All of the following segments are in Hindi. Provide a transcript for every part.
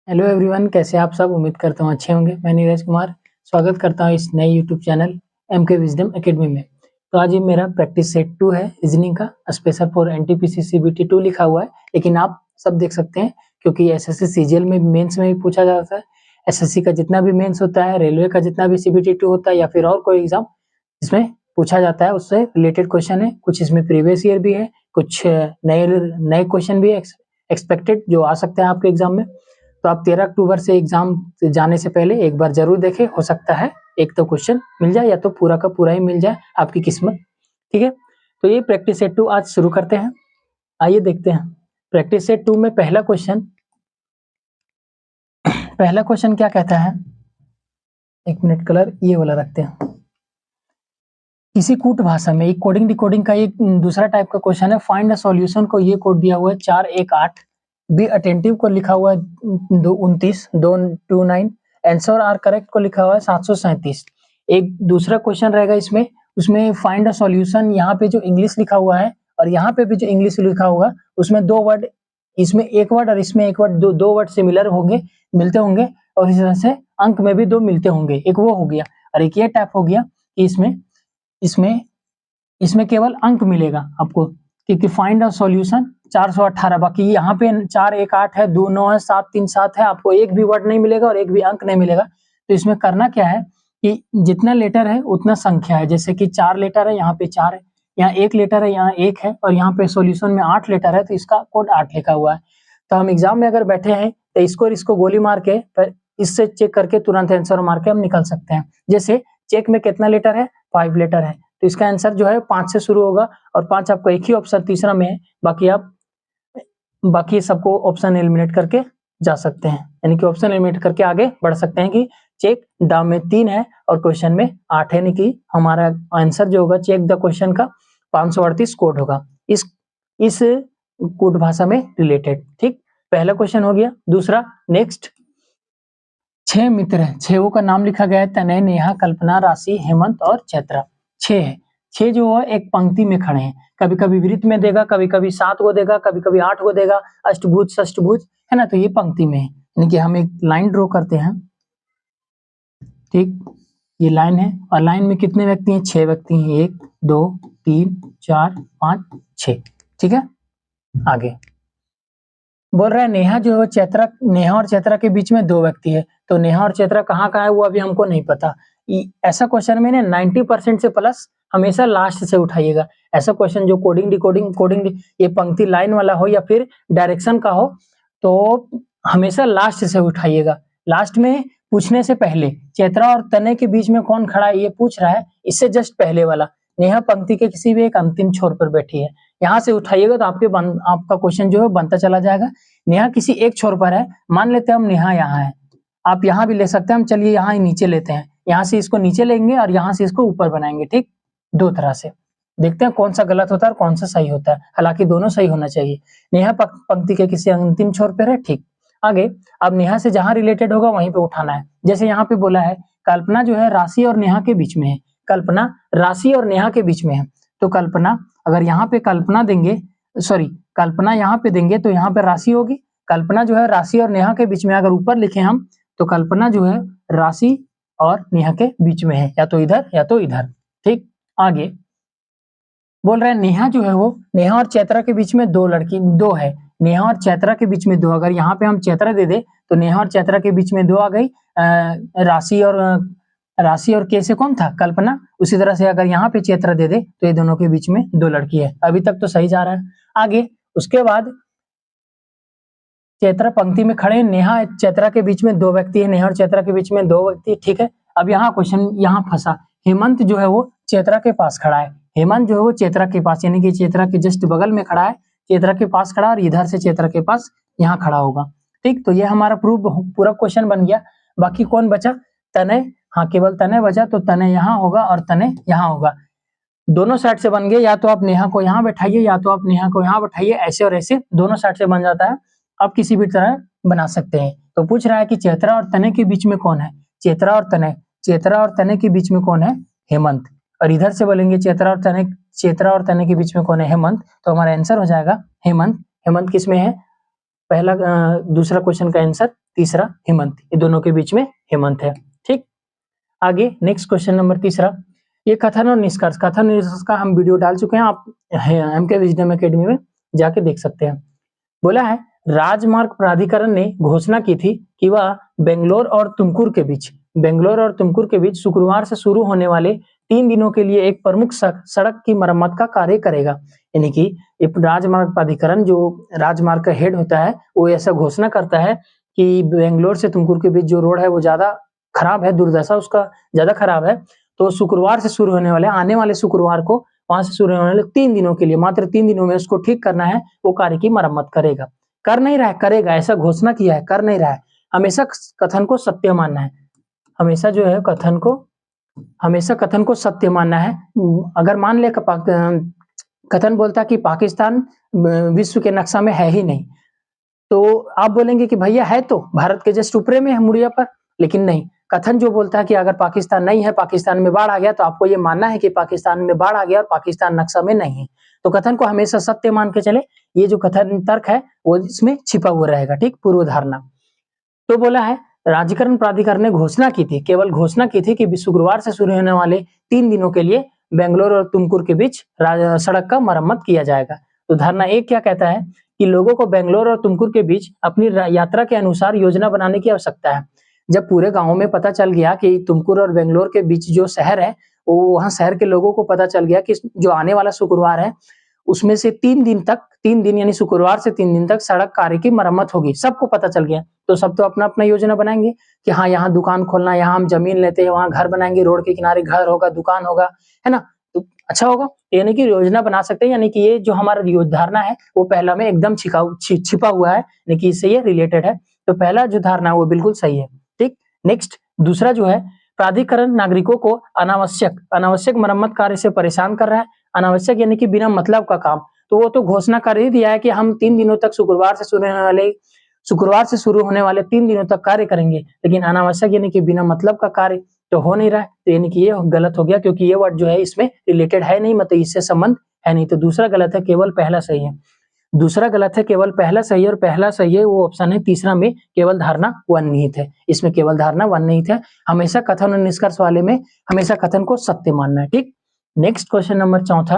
हेलो एवरीवन, कैसे आप सब? उम्मीद करता हूँ अच्छे होंगे। मैं नीरज कुमार स्वागत करता हूँ इस नए YouTube channel MK wisdom academy में। तो आज ये मेरा प्रैक्टिस सेट 2 है रीजनिंग का, स्पेशल फॉर एनटीपीसी सीबीटी 2 लिखा हुआ है, लेकिन आप सब देख सकते हैं क्योंकि एसएससी सीजीएल में मेंस में भी पूछा जाता है। एसएससी का जितना भी मेंस होता है, रेलवे का जितना भी सीबीटी 2 होता है या फिर और कोई एग्जाम इसमें पूछा जाता है, उससे रिलेटेड क्वेश्चन है। कुछ इसमें प्रीवियस ईयर भी है, कुछ नए नए क्वेश्चन भी है एक्सपेक्टेड जो आ सकते हैं आपके एग्जाम में। तो आप 13 अक्टूबर से एग्जाम जाने से पहले एक बार जरूर देखें, हो सकता है एक तो क्वेश्चन मिल जाए या तो पूरा का पूरा ही मिल जाए, आपकी किस्मत। ठीक है, तो ये प्रैक्टिस सेट 2 आज शुरू करते हैं। आइए देखते हैं प्रैक्टिस सेट 2 में पहला क्वेश्चन क्या कहता है। एक मिनट, कलर ये वाला रखते हैं। किसी कूट भाषा में एक कोडिंग डिकोडिंग का एक दूसरा टाइप का क्वेश्चन है। फाइंड द सॉल्यूशन को ये कोड दिया हुआ है 418, बी अटेंटिव को लिखा हुआ है 229, आंसर आर करेक्ट को लिखा हुआ है 737। एक दूसरा क्वेश्चन रहेगा इसमें, उसमें फाइंड द सॉल्यूशन, यहाँ पे जो इंग्लिश लिखा हुआ है और यहाँ पे भी जो इंग्लिश लिखा होगा उसमें दो वर्ड, इसमें एक वर्ड और इसमें एक वर्ड, दो वर्ड सिमिलर होंगे, मिलते होंगे, और इस तरह से अंक में भी दो मिलते होंगे। एक वो हो गया, और एक ये टाइप हो गया कि इसमें इसमें इसमें केवल अंक मिलेगा आपको, क्योंकि फाइंड द सॉल्यूशन 418, बाकी यहाँ पे 418 है, 29 है, 737 है, आपको एक भी वर्ड नहीं मिलेगा और एक भी अंक नहीं मिलेगा। तो इसमें करना क्या है कि जितना लेटर है उतना संख्या है। जैसे कि 4 लेटर है, यहाँ पे 4 है, यहाँ 1 लेटर है, यहाँ 1 है, और यहाँ पे सॉल्यूशन में 8 लेटर है, तो इसका कोड 8 लिखा हुआ है। तो हम एग्जाम में अगर बैठे हैं तो इसको गोली मार के फिर इससे चेक करके तुरंत आंसर मार के हम निकल सकते हैं। जैसे चेक में कितना लेटर है, 5 लेटर है, तो इसका आंसर जो है 5 से शुरू होगा, और 5 आपको एक ही ऑप्शन तीसरा में है, बाकी सबको ऑप्शन एलिमिनेट करके जा सकते हैं, यानी कि ऑप्शन एलिमिनेट करके आगे बढ़ सकते हैं कि चेक द में 3 है और क्वेश्चन में 8 है, यानी कि हमारा आंसर जो होगा चेक द क्वेश्चन का 538 कोड होगा इस कोड भाषा में रिलेटेड। ठीक, पहला क्वेश्चन हो गया। दूसरा, नेक्स्ट, 6 मित्र हैं, 6 का नाम लिखा गया है, तनय, नेहा, कल्पना, राशि, हेमंत और चैत्रा। 6 है, 6 जो है एक पंक्ति में खड़े हैं, कभी कभी वृत्त में देगा, कभी कभी 7 को देगा, कभी कभी 8 को देगा, अष्टभुज षष्टभुज है ना, तो ये पंक्ति में है, यानी कि हम एक लाइन ड्रॉ करते हैं। ठीक, ये लाइन है, और लाइन में कितने व्यक्ति हैं? 6 व्यक्ति हैं, 1 2 3 4 5 6। ठीक है, आगे बोल रहा है नेहा जो है चैत्रा, नेहा और चैत्रा के बीच में 2 व्यक्ति है, तो नेहा और चैत्रा कहाँ का है वो अभी हमको नहीं पता। ऐसा क्वेश्चन में ना 90% से प्लस हमेशा लास्ट से उठाइएगा। ऐसा क्वेश्चन जो कोडिंग डिकोडिंग ये पंक्ति लाइन वाला हो या फिर डायरेक्शन का हो, तो हमेशा लास्ट से उठाइएगा। लास्ट में पूछने से पहले चैत्रा और तनय के बीच में कौन खड़ा है ये पूछ रहा है, इससे जस्ट पहले वाला नेहा पंक्ति के किसी भी एक अंतिम छोर पर बैठी है, यहाँ से उठाइएगा तो आपका क्वेश्चन जो है बनता चला जाएगा। नेहा किसी एक छोर पर है, मान लेते हैं हम नेहा यहाँ है, आप यहाँ भी ले सकते हैं, हम चलिए यहाँ ही नीचे लेते हैं, यहाँ से इसको नीचे लेंगे और यहाँ से इसको ऊपर बनाएंगे। ठीक, 2 तरह से देखते हैं कौन सा गलत होता है और कौन सा सही होता है, हालांकि दोनों सही होना चाहिए। नेहा पंक्ति के किसी अंतिम छोर पर है। ठीक, आगे, अब नेहा से जहां रिलेटेड होगा वहीं पे उठाना है। जैसे यहाँ पे बोला है कल्पना जो है राशि और नेहा के बीच में है, कल्पना राशि और नेहा के बीच में है, तो कल्पना, अगर यहाँ पे कल्पना देंगे, सॉरी कल्पना यहाँ पे देंगे तो यहाँ पे राशि होगी। कल्पना जो है राशि और नेहा के बीच में, अगर ऊपर लिखे हम तो कल्पना जो है राशि और नेहा के बीच में है, या तो इधर या तो इधर। ठीक, आगे बोल रहे हैं नेहा जो है वो, नेहा और चैत्रा के बीच में 2 है, नेहा और चैत्रा के बीच में 2, अगर यहाँ पे हम चैत्रा दे दे तो नेहा और चैत्रा के बीच में 2 आ गई, राशि और के से कौन था? कल्पना। उसी तरह से अगर यहाँ पे चैत्रा दे दे तो ये दोनों के बीच में 2 लड़की है। अभी तक तो सही जा रहा है। आगे उसके बाद चैत्रा पंक्ति में खड़े, नेहा चैत्रा के बीच में 2 व्यक्ति है, नेहा और चैत्रा के बीच में 2 व्यक्ति। ठीक है, अब यहाँ क्वेश्चन यहाँ फंसा, हेमंत जो है वो चैत्रा के पास खड़ा है, हेमंत जो है वो चैत्रा के पास, यानी कि चैत्रा के जस्ट बगल में खड़ा है, चैत्रा के पास खड़ा और इधर से चैत्रा के पास यहाँ खड़ा होगा। ठीक, तो ये हमारा पूरा क्वेश्चन बन गया। बाकी कौन बचा? तनय, हाँ केवल तनय बचा, तो तनय यहाँ होगा और तनय यहाँ होगा। दोनों साइड से बन गए, या तो आप नेहा को यहाँ बैठाइए या तो आप नेहा को यहाँ बैठाइए, ऐसे और ऐसे दोनों साइड से बन जाता है, आप किसी भी तरह बना सकते हैं। तो पूछ रहा है कि चैत्रा और तनय के बीच में कौन है? चैत्रा और तनय के बीच में कौन है? हेमंत। और इधर से बोलेंगे चैत्रा और तनय के बीच में कौन है? हेमंत। तो हमारा आंसर हो जाएगा हेमंत। हेमंत किस में है? पहला दूसरा क्वेश्चन का आंसर, तीसरा हेमंत, ये दोनों के बीच में हेमंत है। ठीक, आगे नेक्स्ट क्वेश्चन नंबर तीसरा, ये कथन और निष्कर्ष, कथन और निष्कर्ष का हम वीडियो डाल चुके हैं, आप एमके विजडम एकेडमी में जाके देख सकते हैं। बोला है राजमार्ग प्राधिकरण ने घोषणा की थी कि वह बेंगलोर और तुमकुर के बीच शुक्रवार से शुरू होने वाले 3 दिनों के लिए एक प्रमुख सड़क की मरम्मत का कार्य करेगा। यानी कि राजमार्ग प्राधिकरण जो राजमार्ग का हेड होता है वो ऐसा घोषणा करता है कि बेंगलोर से तुमकुर के बीच जो रोड है वो ज्यादा खराब है, दुर्दशा उसका ज्यादा खराब है, तो शुक्रवार से शुरू होने वाले, आने वाले शुक्रवार को वहां से शुरू होने वाले 3 दिनों के लिए, मात्र 3 दिनों में उसको ठीक करना है, वो कार्य की मरम्मत करेगा। कर नहीं रहा है, करेगा, ऐसा घोषणा किया है, कर नहीं रहा है। हमेशा कथन को सत्य मानना है, हमेशा जो है कथन को सत्य मानना है। अगर मान ले कथन बोलता है कि पाकिस्तान विश्व के नक्शा में है ही नहीं, तो आप बोलेंगे कि भैया है तो भारत के जस्ट ऊपरे में है, मुड़िया पर, लेकिन नहीं, कथन जो बोलता है कि अगर पाकिस्तान नहीं है, पाकिस्तान में बाढ़ आ गया, तो आपको ये मानना है कि पाकिस्तान में बाढ़ आ गया और पाकिस्तान नक्शा में नहीं है। तो कथन को हमेशा सत्य मान के चले, ये जो कथन तर्क है वो इसमें छिपा हुआ रहेगा। ठीक, पूर्व धारणा। तो बोला है राज्यकरण प्राधिकरण ने घोषणा की थी, केवल घोषणा की थी कि शुक्रवार से शुरू होने वाले 3 दिनों के लिए बेंगलोर और तुमकुर के बीच सड़क का मरम्मत किया जाएगा। तो धारणा 1 क्या कहता है कि लोगों को बेंगलोर और तुमकुर के बीच अपनी यात्रा के अनुसार योजना बनाने की आवश्यकता है। जब पूरे गांव में पता चल गया कि तुमकुर और बेंगलोर के बीच जो शहर है, वो वहां शहर के लोगों को पता चल गया कि जो आने वाला शुक्रवार है उसमें से 3 दिन यानी शुक्रवार से 3 दिन तक सड़क कार्य की मरम्मत होगी, सबको पता चल गया, तो सब तो अपना अपना योजना बनाएंगे कि हाँ यहाँ दुकान खोलना, यहाँ हम जमीन लेते हैं, वहां घर बनाएंगे, रोड के किनारे घर होगा, दुकान होगा, है ना, तो अच्छा होगा, यानी कि योजना बना सकते हैं। यानी कि ये जो हमारा धारणा है वो पहला में एकदम छिपा हुआ है, यानी कि इससे ये रिलेटेड है। तो पहला जो धारणा है वो बिल्कुल सही है। ठीक, नेक्स्ट दूसरा जो है, प्राधिकरण नागरिकों को अनावश्यक मरम्मत कार्य से परेशान कर रहा है। अनावश्यक यानी कि बिना मतलब का काम, तो वो तो घोषणा कर ही दिया है कि हम 3 दिनों तक शुक्रवार से शुरू होने वाले 3 दिनों तक कार्य करेंगे, लेकिन अनावश्यक यानी कि बिना मतलब का कार्य तो हो नहीं रहा है, तो यानी कि ये गलत हो गया, क्योंकि ये वर्ड जो है इसमें रिलेटेड है नहीं, मतलब इससे संबंध है नहीं। तो दूसरा गलत है, केवल पहला सही है। दूसरा गलत है, केवल पहला सही है, और पहला सही है वो ऑप्शन है तीसरा में केवल धारणा 1 निहित है, इसमें केवल धारणा 1 निहित है। हमेशा कथन और निष्कर्ष वाले में हमेशा कथन को सत्य मानना है। ठीक, नेक्स्ट क्वेश्चन नंबर चौथा,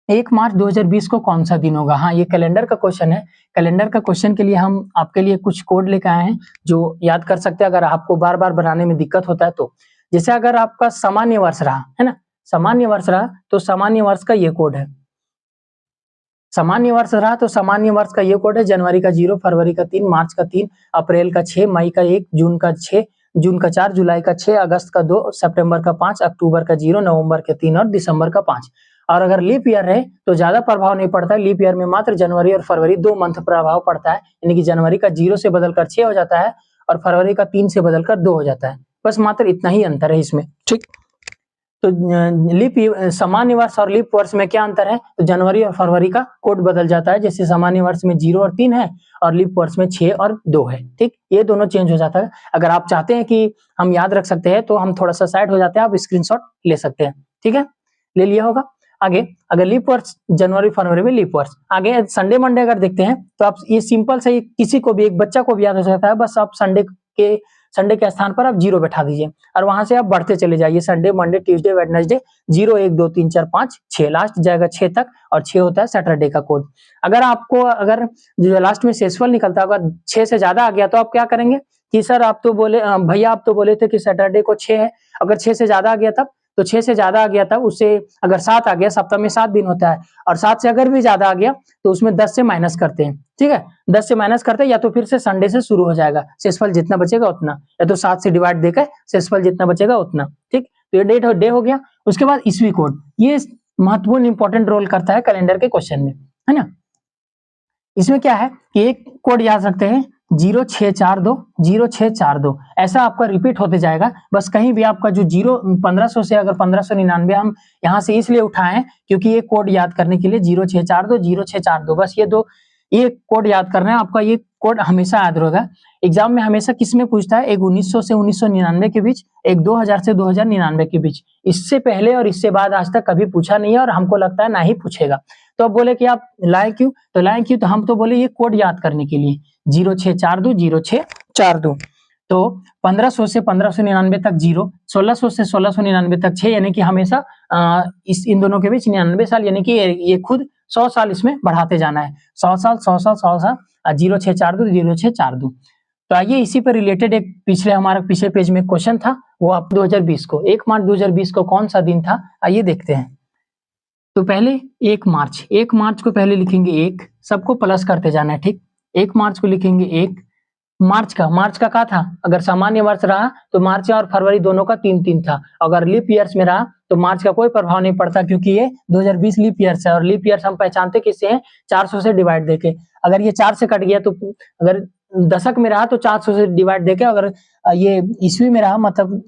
1 मार्च 2020 को कौन सा दिन होगा? हाँ, ये कैलेंडर का क्वेश्चन है। कैलेंडर का क्वेश्चन के लिए हम आपके लिए कुछ कोड लेकर आए हैं जो याद कर सकते हैं अगर आपको बार बार बनाने में दिक्कत होता है तो। जैसे अगर आपका सामान्य वर्ष रहा है ना, सामान्य वर्ष रहा तो सामान्य वर्ष का ये कोड है। सामान्य वर्ष रहा तो सामान्य वर्ष का ये कोड है, जनवरी का 0, फरवरी का 3, मार्च का 3, अप्रैल का 6, मई का 1, जून का 6, जून का 4, जुलाई का 6, अगस्त का 2, सितंबर का 5, अक्टूबर का 0, नवंबर के 3 और दिसंबर का 5। और अगर लीप ईयर रहे तो ज्यादा प्रभाव नहीं पड़ता है, लीप ईयर में मात्र जनवरी और फरवरी 2 मंथ प्रभाव पड़ता है, यानी कि जनवरी का 0 से बदलकर 6 हो जाता है और फरवरी का 3 से बदलकर 2 हो जाता है, बस मात्र इतना ही अंतर है इसमें। ठीक, तो सामान्य वर्ष और लीप वर्ष में क्या अंतर है? तो जनवरी और फरवरी का कोड बदल जाता है, जैसे सामान्य वर्ष में 0 और 3 है और लीप वर्ष में 6 और 2 है। ठीक, ये दोनों चेंज हो जाता है। अगर आप चाहते हैं कि हम याद रख सकते हैं तो हम थोड़ा सा साइड हो जाते हैं, आप स्क्रीनशॉट ले सकते हैं। ठीक है, ले लिया होगा। आगे अगर लीप वर्ष जनवरी फरवरी में लीप वर्ष, आगे संडे मंडे अगर देखते हैं तो आप ये सिंपल से किसी को भी, एक बच्चा को भी याद हो सकता है, बस आप संडे के स्थान पर आप 0 बैठा दीजिए और वहां से आप बढ़ते चले जाइए, Sunday Monday Tuesday Wednesday 0 1 2 3 4 5 6, last जाएगा 6 तक और 6 होता है सैटरडे का कोड। अगर जो लास्ट में शेषफल निकलता होगा 6 से ज्यादा आ गया तो आप क्या करेंगे कि सर आप तो बोले भैया आप तो बोले थे कि सैटरडे को 6 है, अगर 6 से ज्यादा आ गया तब तो 6 से ज्यादा आ गया था उससे अगर 7 आ गया, सप्ताह में 7 दिन होता है, और 7 से अगर भी ज्यादा आ गया तो उसमें 10 से माइनस करते हैं। ठीक है, 10 से माइनस करते हैं, या तो फिर से संडे से शुरू हो जाएगा, शेषफल जितना बचेगा उतना, या तो 7 से डिवाइड देकर शेषफल जितना बचेगा उतना। ठीक, तो ये डे हो गया। उसके बाद ईस्वी कोड, ये महत्वपूर्ण इंपॉर्टेंट रोल करता है कैलेंडर के क्वेश्चन में, है ना। इसमें क्या है कि एक कोड याद रखते हैं 0642, ऐसा आपका रिपीट होते जाएगा। बस कहीं भी आपका जो 1500 से अगर 1599 हम यहाँ से इसलिए उठाए क्योंकि ये कोड याद करने के लिए 0642, बस ये कोड याद करना है आपका। ये कोड हमेशा याद रहेगा। एग्जाम में हमेशा किस में पूछता है, एक 1900 से 1999 के बीच, एक 2000 से 2099 के बीच। इससे पहले और इससे बाद आज तक कभी पूछा नहीं है और हमको लगता है ना ही पूछेगा। तो अब बोले कि आप लाए क्यों, तो लाए क्यों, तो हम तो बोले ये कोड याद करने के लिए 0642 तो 1500 से 1599 तक 0, 1600 से 1699 तक 6, यानी कि हमेशा इन दोनों के बीच 99 साल, यानी कि ये खुद 100 साल इसमें बढ़ाते जाना है, 100 साल 100 साल 100 साल, 0642 तो आइए इसी पर रिलेटेड एक हमारा पिछले पेज में क्वेश्चन था, वो आप 2020 को 1 मार्च 2020 को कौन सा दिन था, आइए देखते हैं। तो पहले 1 मार्च को पहले लिखेंगे 1, सबको प्लस करते जाना है, ठीक। 1 मार्च को लिखेंगे 1, मार्च का क्या था, अगर सामान्य वर्ष रहा तो मार्च और फरवरी दोनों का 3-3 था, अगर लीप ईयर्स में रहा तो मार्च का कोई प्रभाव नहीं पड़ता, क्योंकि ये 2020 लीप ईयर्स है, और लीप ईयर्स हम पहचानते किससे हैं, 400 से डिवाइड देके। अगर ये 4 से कट गया तो, अगर दशक में रहा तो 400 से डिवाइड देके, अगर ये ईस्वी में रहा मतलब,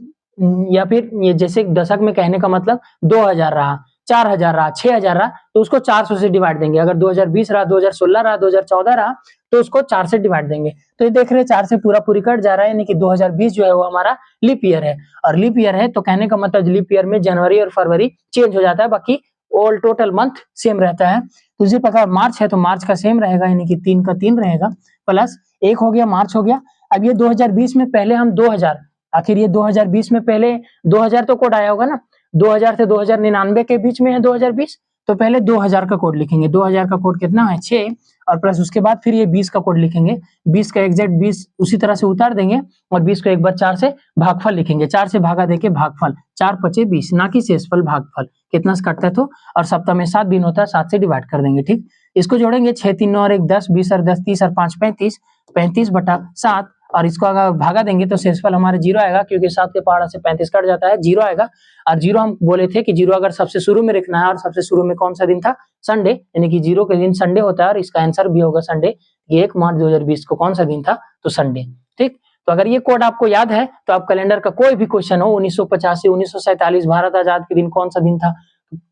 या फिर ये जैसे दशक में कहने का मतलब 2000 रहा, 4000 रहा, 6000 रहा, तो उसको 400 से डिवाइड देंगे। अगर 2020 रहा, 2016 रहा, 2014 रहा, तो उसको 4 से डिवाइड देंगे। तो ये देख रहे हैं 4 से पूरी कट जा रहा है, यानी कि 2020 जो है वो हमारा लीप ईयर है, और लीप ईयर है तो कहने का मतलब लीप ईयर में जनवरी और फरवरी चेंज हो जाता है, बाकी ऑल टोटल मंथ सेम रहता है। तो इसी प्रकार मार्च है तो मार्च का सेम रहेगा, यानी कि 3 का 3 रहेगा, प्लस 1 हो गया, मार्च हो गया। अब ये 2020 में पहले हम 2000, आखिर ये 2020 में पहले 2000 तो कोड आया होगा ना, 2000 से 2099 के बीच में है 2020, तो पहले 2000 का कोड लिखेंगे। 2000 का कोड कितना है, 6, और प्लस उसके बाद फिर ये 20 का कोड लिखेंगे, 20 का एग्जैक्ट 20 उसी तरह से उतार देंगे, और 20 को एक बार 4 से भागफल लिखेंगे, 4 से भागा देके भागफल, 4 पचे 20, ना कि शेषफल भागफल कितना से कटता है तो, और सप्ताह में 7 दिन होता है, 7 से डिवाइड कर देंगे, ठीक। इसको जोड़ेंगे 6 3 9 और 1 10, 20 और 10 30 और 5 35, 35/7, और इसको अगर भागा देंगे तो शेषफल हमारे 0 आएगा, क्योंकि 7 के पहाड़ा से 35 कट जाता है, 0 आएगा। और 0 हम बोले थे कि 0 अगर सबसे शुरू में लिखना है, और सबसे शुरू में कौन सा दिन था, संडे, यानी कि 0 के दिन संडे होता है, और इसका आंसर भी होगा संडे। 1 मार्च 2020 को कौन सा दिन था, तो संडे, ठीक। तो अगर ये कोड आपको याद है तो आप कैलेंडर का कोई भी क्वेश्चन हो, 1985, 1947, भारत आजाद के दिन कौन सा दिन था,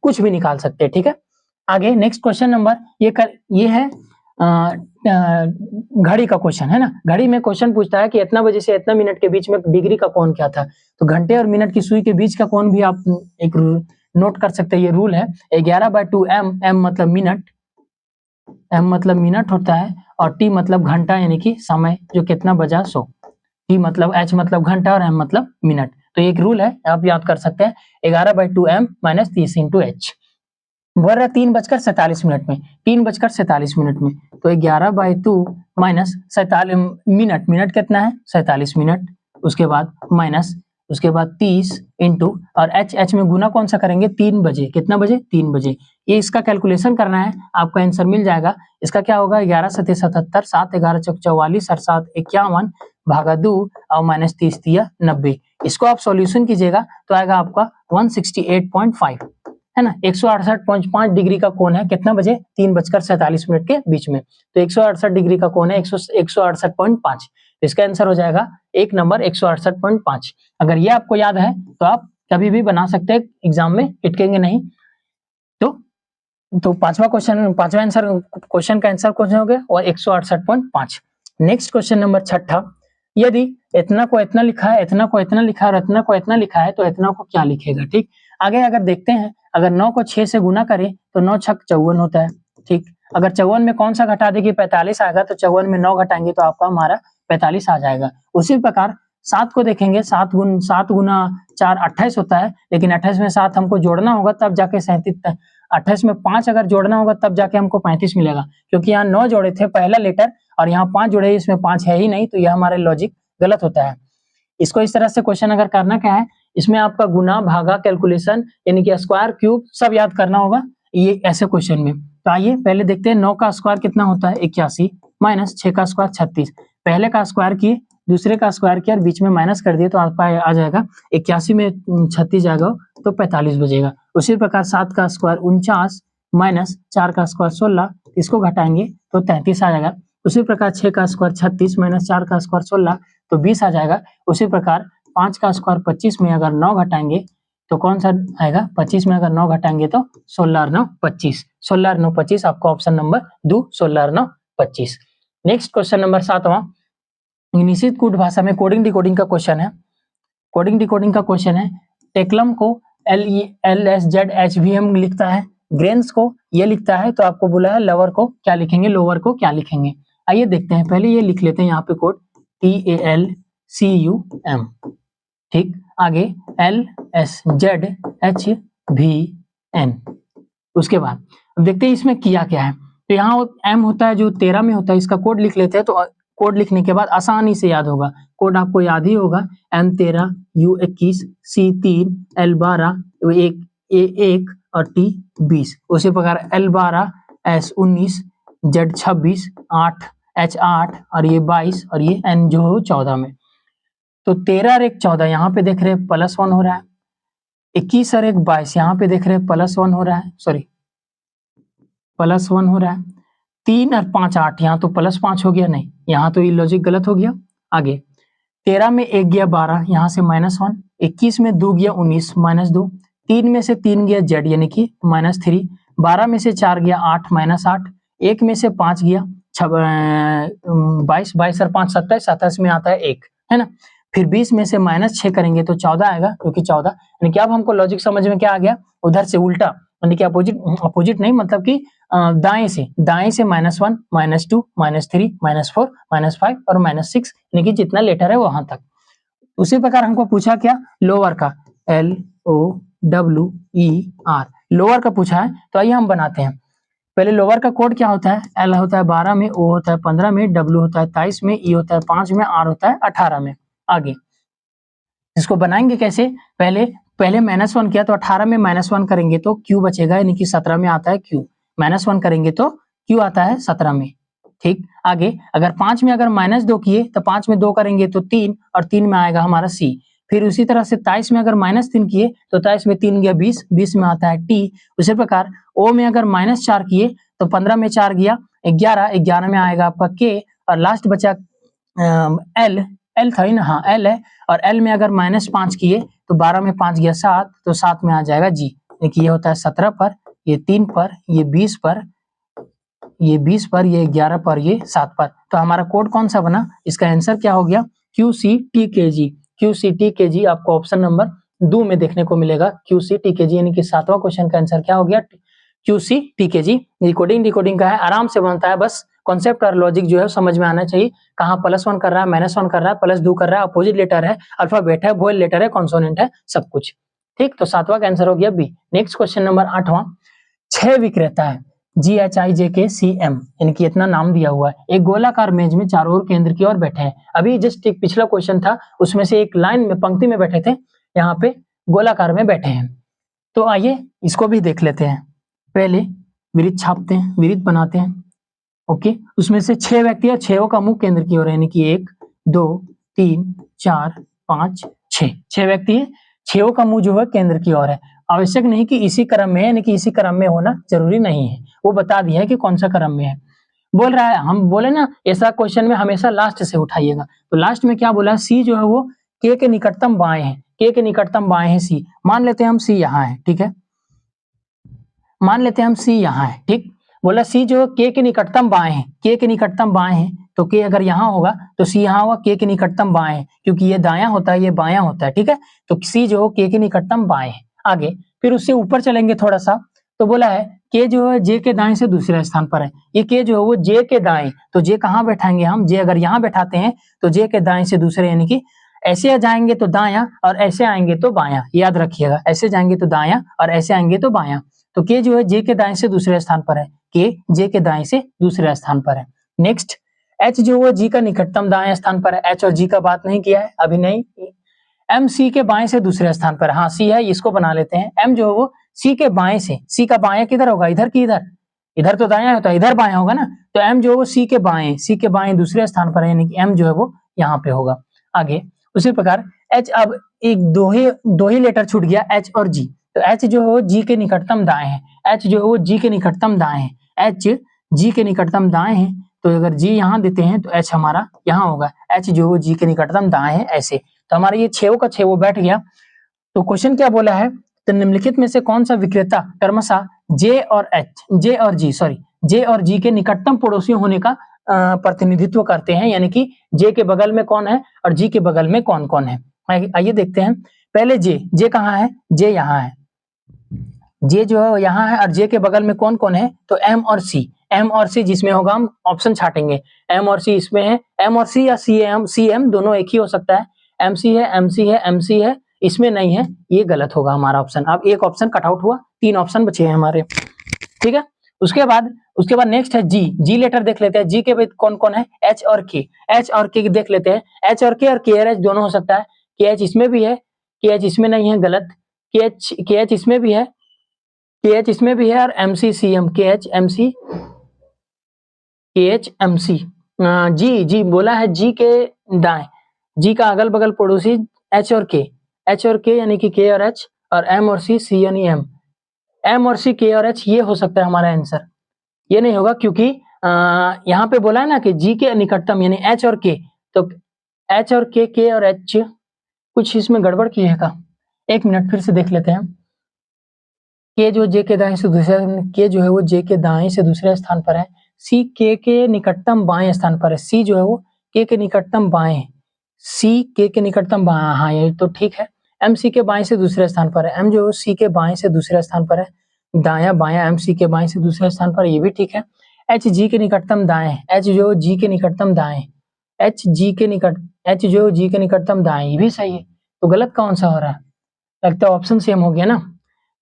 कुछ भी निकाल सकते हैं, ठीक है। आगे नेक्स्ट क्वेश्चन नंबर ये है घड़ी का क्वेश्चन है ना। घड़ी में क्वेश्चन पूछता है कि इतना बजे से इतना मिनट के बीच में डिग्री का कोण क्या था, तो घंटे और मिनट की सुई के बीच का कोण भी आप एक नोट कर सकते हैं, ये रूल है 11/2 m मतलब मिनट, m मतलब मिनट होता है, और t मतलब घंटा, यानी कि समय जो कितना बजा सो, t मतलब h मतलब घंटा, और m मतलब मिनट। तो एक रूल है, आप याद कर सकते हैं, 11/2 m माइनस 30 इंटू h, बोल रहा 3:47 में, 3:47 में, तो 11/2 माइनस 47 मिनट, मिनट कितना है 47 मिनट, उसके बाद माइनस, उसके बाद 30 इंटू, और h में गुना कौन सा करेंगे, 3 बजे, कितना बजे, 3 बजे। ये इसका कैलकुलेशन करना है, आपका आंसर मिल जाएगा। इसका क्या होगा, 11 7 77, 7 11 चौक 44, और 7 51 भागा 2, और माइनस 30 3 90। इसको आप सॉल्यूशन कीजिएगा तो आएगा आपका 168.5, है ना। 168.5 डिग्री का कोण है, कितना बजे, 3:47 के बीच में, तो 168 डिग्री का कोण है 168.5, इसका आंसर हो जाएगा 1 नंबर 168.5। अगर ये आपको याद है तो आप कभी भी बना सकते हैं, एग्जाम में अटकेंगे नहीं। तो पांचवा आंसर क्वेश्चन का आंसर कौन हो गया, और 168.5। नेक्स्ट क्वेश्चन नंबर 6, यदि इतना को इतना लिखा है, इतना को इतना लिखा है, और इतना को इतना लिखा है, तो इतना को क्या लिखेगा, ठीक। आगे अगर देखते हैं, अगर 9 को 6 से गुना करें तो 9 छक 54 होता है, ठीक। अगर 54 में कौन सा घटा देंगे, 45 आएगा, तो 54 में 9 घटाएंगे तो आपका हमारा 45 आ जाएगा। उसी प्रकार 7 को देखेंगे, 7 गुना 4 28 होता है, लेकिन 28 में 7 हमको जोड़ना होगा तब जाके 37, 28 में 5 अगर जोड़ना होगा तब जाके हमको 35 मिलेगा, क्योंकि यहाँ 9 जोड़े थे पहला लेटर, और यहाँ 5 जोड़े, इसमें 5 है ही नहीं, तो यह हमारे लॉजिक गलत होता है। इसको इस तरह से क्वेश्चन अगर करना क्या है, इसमें आपका गुना भागा कैलकुलेशन, यानी कि स्क्वायर क्यूब सब याद करना होगा ये ऐसे क्वेश्चन में। तो आइए पहले देखते हैं, 9 का स्क्वायर कितना होता है 81, माइनस 6 का स्क्वायर 36, पहले का स्क्वायर किए, दूसरे का स्क्वायर किया, और बीच में माइनस कर दिए, तो आपका आ जाएगा 81 में 36 जाएगा तो 45 बजेगा। उसी प्रकार 7 का स्क्वायर 49, माइनस 4 का स्क्वायर 16, इसको घटाएंगे तो 33 आ जाएगा। उसी प्रकार 6 का स्क्वायर 36, माइनस 4 का स्क्वायर 16, तो 20 आ जाएगा। उसी प्रकार 5 का स्क्वायर 25 में अगर 9 घटाएंगे तो कौन सा आएगा, 25 में अगर 9 घटाएंगे तो 16 और 9 25, 16 और 9 25, आपका ऑप्शन नंबर 2, 16 और 9 25। नेक्स्ट क्वेश्चन नंबर 7वां, निश्चित कूट भाषा में कोडिंग डिकोडिंग का क्वेश्चन है। कोडिंग डिकोडिंग का क्वेश्चन है, टेक्लम को LSZHVM लिखता है, ग्रेन्स को ये लिखता है तो आपको बोला है लोअर को क्या लिखेंगे, लोअर को क्या लिखेंगे। आइए देखते हैं, पहले ये लिख लेते हैं यहाँ पे कोड TALCUM, ठीक। आगे LSZHVN। उसके बाद अब देखते हैं इसमें किया क्या है। तो यहाँ M होता है जो 13 में होता है, इसका कोड लिख लेते हैं। तो कोड लिखने के बाद आसानी से याद होगा, कोड आपको याद ही होगा, M13 U21 C3 L12 A1 और T20। उसी प्रकार L12 S19 Z26 8 H8 और ये 22 और ये N जो है 14 में। तो 13 और 1 14 यहाँ पे देख रहे हैं +1 हो रहा है, 21 और 1 22 यहाँ पे देख रहे हैं +1 हो रहा है, सॉरी +1 हो रहा है। 3 और 5 8 यहाँ तो +5 हो गया, नहीं यहाँ तो ये लॉजिक गलत हो गया। आगे 13 में 1 गया 12, यहाँ से -1, 21 में 2 गया 19 -2, 3 में से 3 गया Z यानी कि -3, 12 में से 4 गया 8 -8, 1 में से 5 गया 22, 22 और 5 27, 27 में आता है 1, है ना। फिर 20 में से -6 करेंगे तो 14 आएगा, क्योंकि 14 यानी कि अब हमको लॉजिक समझ में क्या आ गया, उधर से उल्टा यानी कि अपोजिट नहीं, मतलब कि दाएं से -1 -2 -3 -4 -5 और -6 यानी कि जितना लेटर है वहां तक। उसी प्रकार हमको पूछा क्या, लोअर का LOWER, लोअर का पूछा है। तो आइए हम बनाते हैं। पहले लोअर का कोड क्या होता है, L होता है 12 में, O होता है 15 में, W होता है 23 में, E होता है 5 में, R होता है 18 में। आगे इसको बनाएंगे कैसे, पहले -1 किया तो 18 में -1 करेंगे तो Q बचेगा, यानी कि 17 में आता है Q, -1 करेंगे तो Q आता है 17 में, ठीक। आगे अगर 5 में अगर -2 किए तो 5 में 2 करेंगे तो 3 और 3 में आएगा हमारा C। फिर उसी तरह से 23 में अगर -3 किए तो 23 में 3 गया 20, 20 में आता है T। उसी प्रकार O में अगर -4 किए तो 15 में 4 गया 11, 11 में आएगा आपका K, और लास्ट बचा L था ही ना, हाँ L है, और L में अगर -5 किए तो 12 में 5 गया 7, तो 7 में आ जाएगा G। देखिए ये होता है 17 पर, ये 3 पर, ये 20 पर, ये 20 पर, ये 11 पर, ये 7 पर। तो हमारा कोड कौन सा बना, इसका आंसर क्या हो गया, QCTKG। QCTKG आपको ऑप्शन नंबर 2 में देखने को मिलेगा, QCTKG यानी कि 7वां क्वेश्चन का आंसर क्या हो गया, QCTKG। डिकोडिंग का है, आराम से बनता है, बस कॉन्सेप्ट और लॉजिक जो है समझ में आना चाहिए। कहाँ +1 कर रहा है, -1 कर रहा है, +2 कर रहा है, अपोजिट लेटर है, अल्फाबेट है, वोवेल लेटर है, कॉन्सोनेंट है, सब कुछ ठीक। तो 7वां का आंसर हो गया बी। नेक्स्ट क्वेश्चन नंबर 8वां, 6 विक्रेता है GHIJKCM, इनकी इतना नाम दिया हुआ है, एक गोलाकार मेज में चारों ओर केंद्र की ओर बैठे हैं। अभी जस्ट एक पिछला क्वेश्चन था, उसमें से एक लाइन में पंक्ति में बैठे थे, यहाँ पे गोलाकार में बैठे हैं। तो आइए इसको भी देख लेते हैं। पहले वृत्त छापते हैं, वृत्त बनाते हैं, ओके। उसमें से 6 व्यक्ति है, 6 का मुख केंद्र की ओर है, यानी कि 1 2 3 4 5 6, 6 व्यक्ति है, 6 का मुंह जो है केंद्र की ओर है। आवश्यक नहीं कि इसी क्रम में है, यानी कि इसी क्रम में होना जरूरी नहीं है, वो बता दिया है कि कौन सा क्रम में है। बोल रहा है, हम बोले ना ऐसा क्वेश्चन में हमेशा लास्ट से उठाइएगा, तो लास्ट में क्या बोला है, सी जो है वो K के निकटतम बाएं है, K के निकटतम बाएं है C। मान लेते हैं हम C यहाँ है, ठीक है, मान लेते हैं हम C यहाँ है, ठीक। बोला C जो K के निकटतम बाएं है, K के निकटतम बाएं है, तो K अगर यहाँ होगा तो C यहाँ होगा, K के निकटतम बाएं है, क्योंकि ये दायां होता है, ये बायां होता है, ठीक है। तो C जो K के निकटतम बाएं है। आगे फिर उससे ऊपर चलेंगे थोड़ा सा, तो बोला है K जो है J के दाएं से दूसरे स्थान पर है, ये K जो है वो J के दाएं, तो J कहाँ बैठाएंगे हम, J अगर यहाँ बैठाते हैं तो J के दाएं से दूसरे, यानी कि ऐसे जाएंगे तो दायां और ऐसे आएंगे तो बायां, याद रखिएगा, ऐसे जाएंगे तो दायां और ऐसे आएंगे तो बायां। तो K जो है J के दाएं से दूसरे स्थान पर है, K J के दाएं से दूसरे स्थान पर है। नेक्स्ट H जो है G का निकटतम दाएं स्थान पर है, H और G का बात नहीं किया है अभी, नहीं। M C के बाएं से दूसरे स्थान पर, हाँ C है, इसको बना लेते हैं। M जो है वो C के बाएं से, C का बाएं किधर होगा, इधर की इधर, इधर तो दायां होता है, इधर बायां होगा ना, तो M जो है वो C के बाएं दूसरे स्थान पर है, यानी कि M जो है वो यहाँ पे होगा। आगे उसी प्रकार H, अब एक दो ही लेटर छूट गया, H और G, तो H जो है वो G के निकटतम दाएं है, H जो है वो G के निकटतम दाएं है, H G के निकटतम दाएं है, तो अगर G यहाँ देते हैं तो H हमारा यहाँ होगा, H जो है वो G के निकटतम दाएं है, ऐसे। तो हमारा ये 6 का 6 बैठ गया। तो क्वेश्चन क्या बोला है, तो निम्नलिखित में से कौन सा विक्रेता क्रमशः J और G के निकटतम पड़ोसी होने का प्रतिनिधित्व करते हैं, यानी कि J के बगल में कौन है और G के बगल में कौन कौन है। आइए देखते हैं। पहले J कहाँ है, J यहाँ है, जे जो है यहाँ है और जे के बगल में कौन कौन है, तो एम और सी। एम और सी जिसमें होगा हम ऑप्शन छाटेंगे, एम और सी इसमें है, एम और सी या सी एम दोनों एक ही हो सकता है। एम सी है, एम सी है, एम सी है, इसमें नहीं है, ये गलत होगा हमारा ऑप्शन। अब एक ऑप्शन कट आउट हुआ, 3 ऑप्शन बचे हैं हमारे, ठीक है। उसके बाद नेक्स्ट है जी। जी लेटर देख लेते हैं, जी के बाद कौन कौन है, एच और के। एच और के देख लेते हैं, एच और के और एच दोनों हो सकता है। के एच इसमें भी है, के एच इसमें नहीं है, गलत। के एच इसमें भी है, के एच इसमें भी है, और एम सी सी एम, के एच एम सी, के एच एम सी। जी जी बोला है, जी के दाएं, जी का अगल बगल पड़ोसी एच और के, एच और के यानी कि के और एच, और एम और सी यानी एम। एम और सी, के और एच, ये हो सकता है हमारा आंसर। ये नहीं होगा क्योंकि यहाँ पे बोला है ना कि जी के निकटतम यानी एच और के, तो एच और के और एच, कुछ इसमें गड़बड़ की है का, एक मिनट फिर से देख लेते हैं। के जो जे के दाएं से दूसरे, के जो है वो जे के दाएं से दूसरे स्थान पर है, सी के निकटतम बाएं स्थान पर है, सी जो है वो के निकटतम बाएं, सी के निकटतम बाएं, हाँ ये तो ठीक है। एम सी के बाएं से दूसरे स्थान पर है, एम जो है सी के बाएं से दूसरे स्थान पर है, दाया बाया एम सी के बाएं से दूसरे स्थान पर, ये भी ठीक है। एच जी के निकटतम दाएं, एच जो जी के निकटतम दाएं, एच जी के निकट, एच जो जी के निकटतम दाएं, ये भी सही है। तो गलत कौन सा हो रहा है, लगता है ऑप्शन सेम हो गया ना।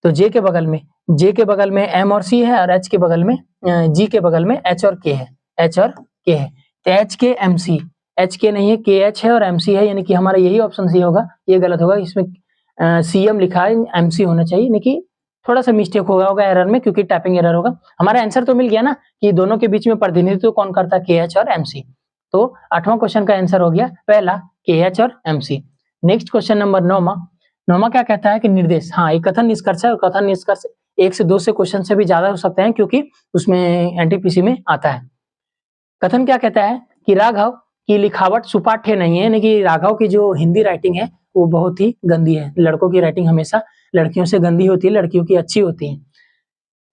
तो जे के बगल में एम और सी है, और एच के बगल में, जी के बगल में एच और के है, एच और के है। तो एच के एम सी, एच के नहीं है, के एच है और एम सी है, यानी कि हमारा यही ऑप्शन सी होगा, ये गलत होगा। इसमें सी एम लिखा है, एम सी होना चाहिए, यानी कि थोड़ा सा मिस्टेक होगा एरर में, क्योंकि टाइपिंग एरर होगा। हमारा आंसर तो मिल गया ना कि दोनों के बीच में प्रतिनिधित्व कौन करता है, के एच और एम सी। तो 8वां क्वेश्चन का आंसर हो गया पहला, के एच और M C. Next question number 9वां क्या कहता है कि निर्देश, हाँ एक कथन निष्कर्ष है, और कथन निष्कर्ष 1 से 2 से क्वेश्चन से भी ज्यादा हो सकते हैं, क्योंकि उसमें एनटीपीसी में आता है। कथन क्या कहता है कि राघव की लिखावट सुपाठ्य नहीं है, यानी कि राघव की जो हिंदी राइटिंग है वो बहुत ही गंदी है। लड़कों की राइटिंग हमेशा लड़कियों से गंदी होती है, लड़कियों की अच्छी होती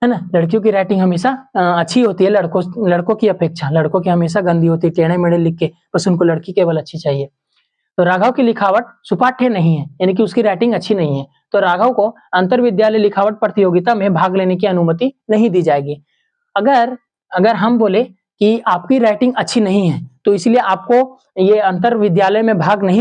है ना। लड़कियों की राइटिंग हमेशा अच्छी होती है, लड़कों की अपेक्षा। लड़कों की हमेशा गंदी होती है, टेढ़े मेढ़े लिख के, बस उनको लड़की केवल अच्छी चाहिए। तो राघव की लिखावट सुपाठ्य नहीं है, यानी कि उसकी राइटिंग अच्छी नहीं है, तो राघव को अंतर विद्यालय लिखावट प्रतियोगिता में भाग लेने की अनुमति नहीं दी जाएगी। अगर अगर हम बोले कि आपकी राइटिंग अच्छी नहीं है, तो इसलिए आपको ये अंतर विद्यालय में भाग लेने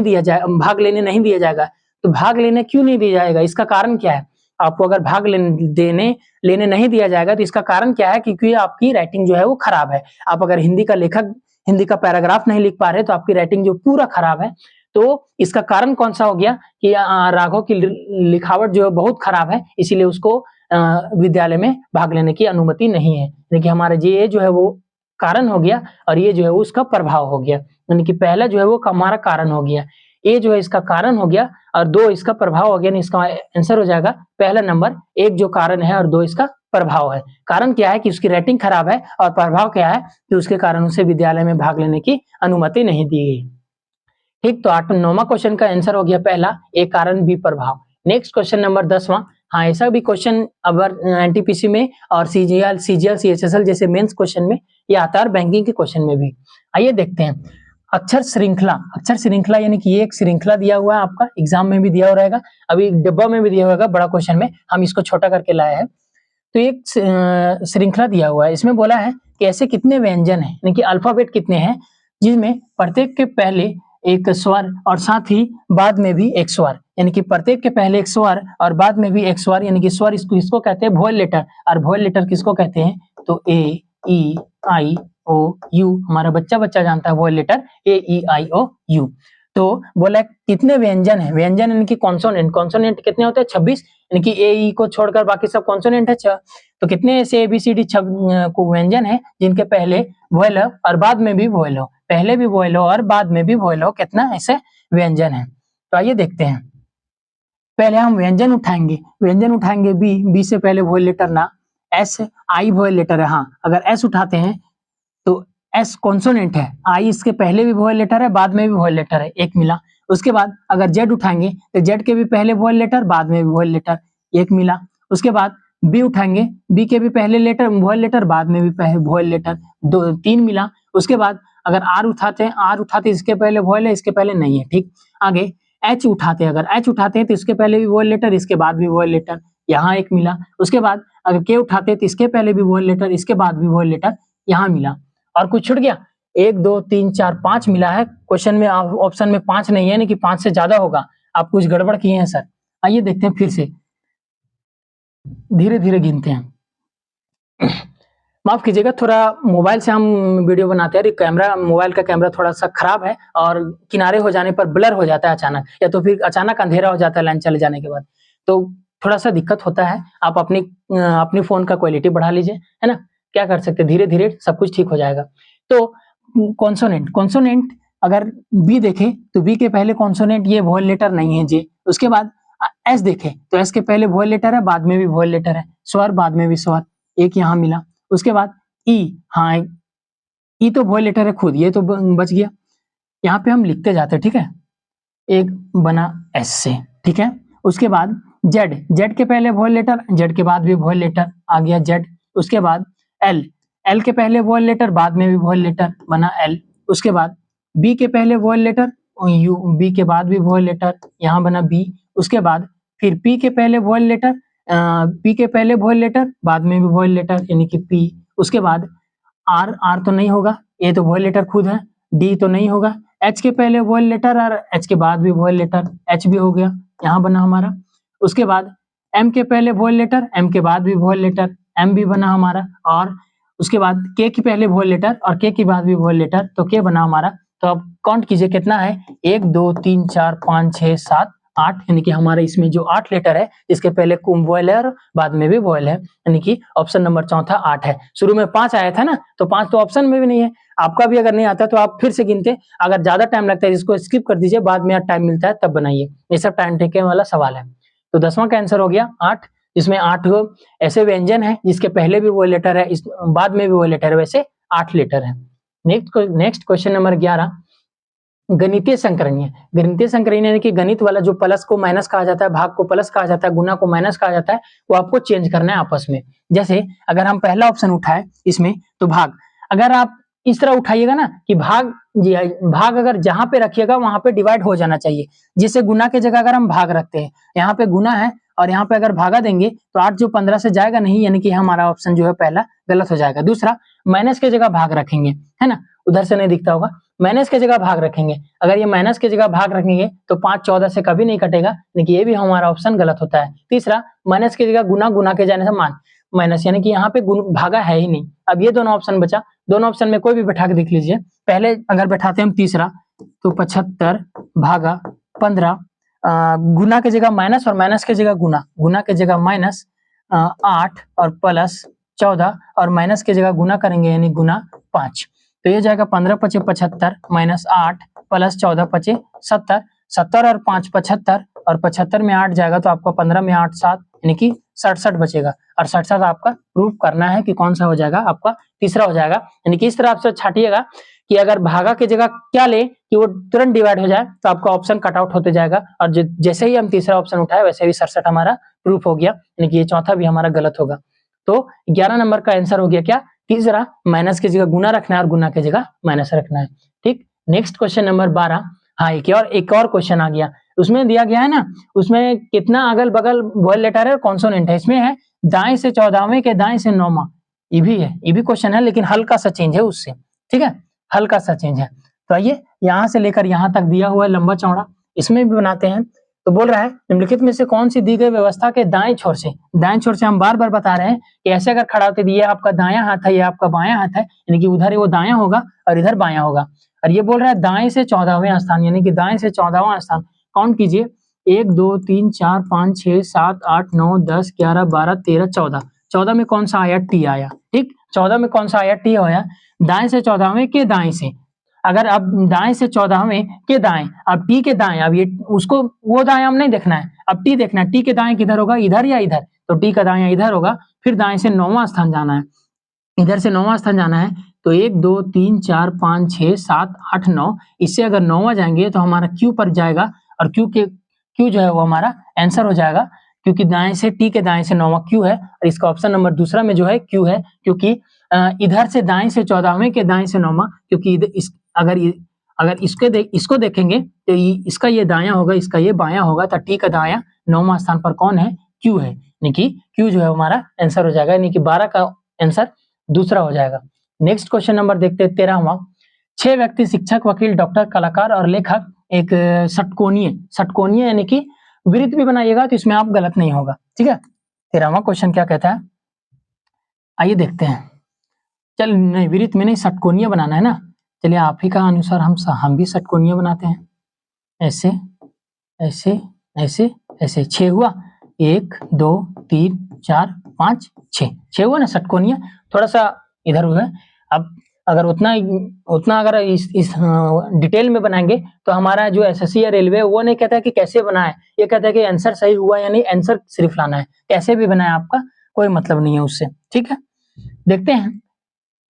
नहीं दिया जाएगा। तो भाग लेने क्यों नहीं दिया जाएगा, इसका कारण क्या है? आपको अगर भाग लेने नहीं दिया जाएगा, तो इसका कारण क्या है? क्योंकि आपकी राइटिंग जो है वो खराब है। आप अगर हिंदी का पैराग्राफ नहीं लिख पा रहे, तो आपकी राइटिंग जो पूरा खराब है। तो इसका कारण कौन सा हो गया कि राघव की लिखावट जो है बहुत खराब है, इसीलिए उसको विद्यालय में भाग लेने की अनुमति नहीं है। देखिए हमारा ये जो है वो कारण हो गया, और ये जो है उसका प्रभाव हो गया, यानी कि पहला जो है वो हमारा कारण हो गया, ये जो है इसका कारण हो गया, और 2 इसका प्रभाव हो गया। इसका आंसर हो जाएगा पहला नंबर, 1 जो कारण है और 2 इसका प्रभाव है। कारण क्या है कि उसकी राइटिंग खराब है, और प्रभाव क्या है कि उसके कारण उसे विद्यालय में भाग लेने की अनुमति नहीं दी गई। ठीक, तो 9वां क्वेश्चन का आंसर हो गया पहला, एक कारण बी प्रभाव। नेक्स्ट क्वेश्चन नंबर 10वां, हाँ ऐसा भी क्वेश्चन अगर एनटीपीसी में और सीजीएल सीएचएसएल जैसे मेंस क्वेश्चन में ये आता है, और बैंकिंग के क्वेश्चन में भी। आइए देखते हैं। अक्षर श्रृंखला यानी कि ये एक श्रृंखला दिया हुआ है, आपका एग्जाम में भी दिया हो रहेगा, अभी डिब्बा में भी दिया होगा, बड़ा क्वेश्चन में हम इसको छोटा करके लाए हैं। तो एक श्रृंखला दिया हुआ है, इसमें बोला है कि ऐसे कितने व्यंजन है, यानी कि अल्फाबेट कितने हैं जिसमें प्रत्येक के पहले एक स्वर और साथ ही बाद में भी एक स्वर, यानी कि प्रत्येक के पहले एक स्वर और बाद में भी एक स्वर, यानी कि स्वर इसको कहते हैं वोवेल लेटर। और वोवेल लेटर किसको कहते हैं, तो ए ई आई ओ यू, हमारा बच्चा जानता है vowel letter A E I O U. तो बोला कितने व्यंजन है, व्यंजन यानी कि कॉन्सोनेंट कितने होते हैं, 26, यानी कि ए ई को छोड़कर बाकी सब कॉन्सोनेंट है 6। तो कितने ऐसे ABCD को व्यंजन है जिनके पहले वोवेल और बाद में भी वोवेल हो, पहले भी वोवेल हो और बाद में भी वोवेल हो, कितना ऐसे व्यंजन है। तो आइए देखते हैं। पहले हम व्यंजन उठाएंगे बी से पहले वोवेल लेटर ना, एस आई वोवेल लेटर है, हाँ अगर एस उठाते हैं तो एस कॉन्सोनेंट है, आई इसके पहले भी वोवेल लेटर है, बाद में भी वोवेल लेटर है, एक मिला। उसके बाद अगर जेड उठाएंगे तो जेड के भी पहले वोवेल लेटर, बाद में भी वोवेल लेटर, एक मिला। उसके बाद बी उठाएंगे, बी के भी पहले लेटर वोवेल लेटर, बाद में भी वोवेल लेटर, 3 मिला। उसके बाद अगर आर उठाते इसके पहले वोवेल है, इसके पहले नहीं है, ठीक। आगे एच उठाते हैं, अगर एच उठाते हैं तो इसके पहले भी वोवेल लेटर, इसके बाद भी वोवेल लेटर, यहाँ एक मिला। उसके बाद अगर के उठाते तो इसके पहले भी वॉइड लेटर, इसके बाद भी वॉइड लेटर यहाँ मिला। और कुछ छूट गया? 1 2 3 4 5 मिला है। क्वेश्चन में ऑप्शन में 5 नहीं है, यानी कि 5 से ज्यादा होगा। आप कुछ गड़बड़ किए हैं सर। आइए देखते हैं फिर से, धीरे धीरे गिनते हैं। माफ कीजिएगा, थोड़ा मोबाइल से हम वीडियो बनाते हैं, कैमरा, मोबाइल का कैमरा थोड़ा सा खराब है और किनारे हो जाने पर ब्लर हो जाता है अचानक, या तो फिर अचानक अंधेरा हो जाता है लाइन चले जाने के बाद, तो थोड़ा सा दिक्कत होता है। आप अपनी फोन का क्वालिटी बढ़ा लीजिए, है ना, क्या कर सकते हैं, धीरे धीरे सब कुछ ठीक हो जाएगा। तो कॉन्सोनेंट अगर बी देखे तो बी के पहले कॉन्सोनेंट ये वॉइड लेटर नहीं है जी। उसके बाद एस देखे तो एस के पहले वॉइड लेटर है, बाद में भी वॉइड लेटर है, स्वर बाद में भी स्वर, एक यहाँ मिला। उसके बाद ई, हाँ ई तो वॉइड लेटर है खुद, ये तो बच गया। यहाँ पे हम लिखते जाते हैं, ठीक है, एक बना एस से, ठीक है। उसके बाद जेड, जेड के पहले वॉइड लेटर, जेड के बाद भी वॉइड लेटर आ गया जेड। उसके बाद एल, एल के पहले वॉइड लेटर, बाद में भी वॉइड लेटर बना एल। उसके बाद बी के पहले वॉइड लेटर, यू, बी के बाद भी वॉइड लेटर, यहाँ बना बी। उसके बाद फिर पी के पहले वॉइड लेटर, पी के पहले वॉइड लेटर, बाद में भी वॉइड लेटर, यानी कि पी। उसके बाद आर, आर तो नहीं होगा, ये तो वॉइड लेटर खुद है। डी तो नहीं होगा, एच के पहले वॉइड लेटर और एच के बाद भी वॉइड लेटर, एच भी हो गया, यहाँ बना हमारा। उसके बाद एम के पहले वॉइड लेटर, एम के बाद भी वॉइड लेटर, एम भी बना हमारा। और उसके बाद के के पहले वॉइड लेटर और के के बाद भी वॉइड लेटर, तो के बना हमारा। तो अब काउंट कीजिए कितना है, 1 2 3 4 5 6 7 8, यानी कि हमारे इसमें जो 8 लेटर है, इसके पहले वॉइल है और बाद में भी वॉइल है, यानी कि ऑप्शन नंबर चौथा 8 है। शुरू में 5 आया था ना, तो 5 तो ऑप्शन में भी नहीं है। आपका भी अगर नहीं आता तो आप फिर से गिनते, अगर ज्यादा टाइम लगता है इसको स्किप कर दीजिए, बाद में टाइम मिलता है तब बनाइए। ये सब टाइम टेकिंग वाला सवाल है। तो 10वां का आंसर हो गया 8, जिसमें 8 ऐसे व्यंजन है जिसके पहले भी वॉइल लेटर है, इस बाद में भी वॉइल लेटर है, वैसे 8 लेटर है। नेक्स्ट क्वेश्चन नंबर 11, गणितीय संकरणीय। गणितीय संकरणीय यानी कि गणित वाला, जो प्लस को माइनस कहा जाता है, भाग को प्लस कहा जाता है, गुना को माइनस कहा जाता है, वो आपको चेंज करना है आपस में। जैसे अगर हम पहला ऑप्शन उठाए इसमें, तो भाग, अगर आप इस तरह उठाइएगा ना कि भाग अगर जहां पे रखिएगा वहां पे डिवाइड हो जाना चाहिए। जैसे गुना के जगह अगर हम भाग रखते हैं, यहाँ पे गुना है और यहाँ पे अगर भागा देंगे तो 8 जो 15 से जाएगा नहीं, यानी कि हमारा ऑप्शन जो है पहला गलत हो जाएगा। दूसरा, माइनस के जगह भाग रखेंगे, है ना, उधर से नहीं दिखता होगा, माइनस के जगह भाग रखेंगे। अगर ये माइनस के जगह भाग रखेंगे तो 5 14 से कभी नहीं कटेगा, लेकिन ये भी हमारा ऑप्शन गलत होता है। तीसरा, माइनस की जगह गुना, गुना के जाने से माइनस, यानी कि यहाँ पे भागा है ही नहीं। अब ये दोनों ऑप्शन बचा, दोनों ऑप्शन में कोई भी बैठा के देख लीजिए। पहले अगर बैठाते हम तीसरा, तो 75 भागा 15, गुना के जगह माइनस और माइनस के जगह गुना, गुना के जगह माइनस 8 और प्लस 14 और माइनस के जगह गुना करेंगे, यानी गुना 5। तो ये जाएगा 15 पचे 75 माइनस 8 प्लस 14 पचे 70, 70 और 5 75, और 75 में 8 जाएगा तो आपको 15 में 8 7, यानी कि 67 बचेगा। और 67 आपका प्रूफ करना है कि कौन सा हो जाएगा, आपका तीसरा हो जाएगा। यानी कि इस तरह आपसे छाटिएगा कि अगर भागा की जगह क्या ले कि वो तुरंत डिवाइड हो जाए, तो आपका ऑप्शन कट आउट होते जाएगा। और जैसे ही हम तीसरा ऑप्शन उठाए वैसे ही 67 हमारा प्रूफ हो गया, यानी कि ये चौथा भी हमारा गलत होगा। तो 11 नंबर का आंसर हो गया क्या, तीसरा, माइनस की जगह गुना रखना है और गुना की जगह माइनस रखना है। ठीक, नेक्स्ट क्वेश्चन नंबर 12। हाँ, एक और क्वेश्चन आ गया, उसमें दिया गया है ना, उसमें कितना अगल बगल वॉइल लेटर है और कॉन्सोनेंट है। इसमें है दाएं से 14वें के दाएं से 9वां, ये भी है, ये भी क्वेश्चन है, लेकिन हल्का सा चेंज है उससे, ठीक है, हल्का सा चेंज है। तो आइए यहाँ से लेकर यहाँ तक दिया हुआ है लंबा चौड़ा, इसमें भी बनाते हैं। तो बोल रहा है निम्नलिखित में से कौन सी दी गई व्यवस्था के दाएं छोर से हम बार बार बता रहे हैं कि ऐसे अगर खड़ा होते, ये आपका दायां हाथ है, ये आपका बायां हाथ है, यानी कि उधर वो दायां होगा और इधर बायां होगा। और ये बोल रहा है दाएं से 14वें स्थान, यानी कि दाएं से 14वां स्थान। काउंट कीजिए, 1 2 3 4 5 6 7 8 9 10 11 12 13 14, 14 में कौन सा आया, टी आया। ठीक, 14 में कौन सा आया, टी आया। दाएं से 14वें के दाएं से, अगर अब दाएं से 14वें के दाएं, अब टी के दाएं, अब ये उसको वो दाएं हम नहीं देखना है, अब टी देखना है। टी के दाएं किधर होगा, इधर या इधर, तो टी का दाएं इधर होगा। फिर दाएं से 9वां स्थान जाना है, इधर से 9वां स्थान जाना है। तो 1 2 3 4 5 6 7 8 9, इससे अगर 9वां जाएंगे तो हमारा क्यू पर जाएगा, और क्यू जो है वो हमारा आंसर हो जाएगा, क्योंकि दाएं से टी के दाएं से 9वां क्यू है। और इसका ऑप्शन नंबर दूसरा में जो है क्यू है, क्योंकि इधर से दाएं से 14वें के दाएं से 9वां, क्योंकि अगर इसको देखेंगे तो इसका ये दायां होगा, इसका ये बायां होगा, तो टी का दायां 9वां स्थान पर कौन है, क्यू है। यानी कि Q जो है हमारा आंसर हो जाएगा, यानी कि 12 का आंसर दूसरा हो जाएगा। नेक्स्ट क्वेश्चन नंबर देखते हैं 13वां। 6 व्यक्ति शिक्षक, वकील, डॉक्टर, कलाकार और लेखक एक षटकोणीय यानी कि वृत्त भी बनाइएगा तो इसमें आप गलत नहीं होगा, ठीक है। 13वां क्वेश्चन क्या कहता है, आइए देखते हैं। चल नहीं, वृत्त में नहीं, षटकोणीय बनाना है ना। चलिए आप ही का अनुसार हम भी षटकोणीय बनाते हैं। ऐसे ऐसे ऐसे ऐसे 6 हुआ, 1 2 3 4 5 6 हुआ ना षटकोणीय। थोड़ा सा इधर हुआ। अब अगर उतना अगर इस डिटेल में बनाएंगे तो हमारा जो एसएससी या रेलवे वो नहीं कहता है कि कैसे बनाए, ये कहता है कि आंसर सही हुआ या नहीं, आंसर सिर्फ लाना है। कैसे भी बनाए आपका कोई मतलब नहीं है उससे, ठीक है। देखते हैं।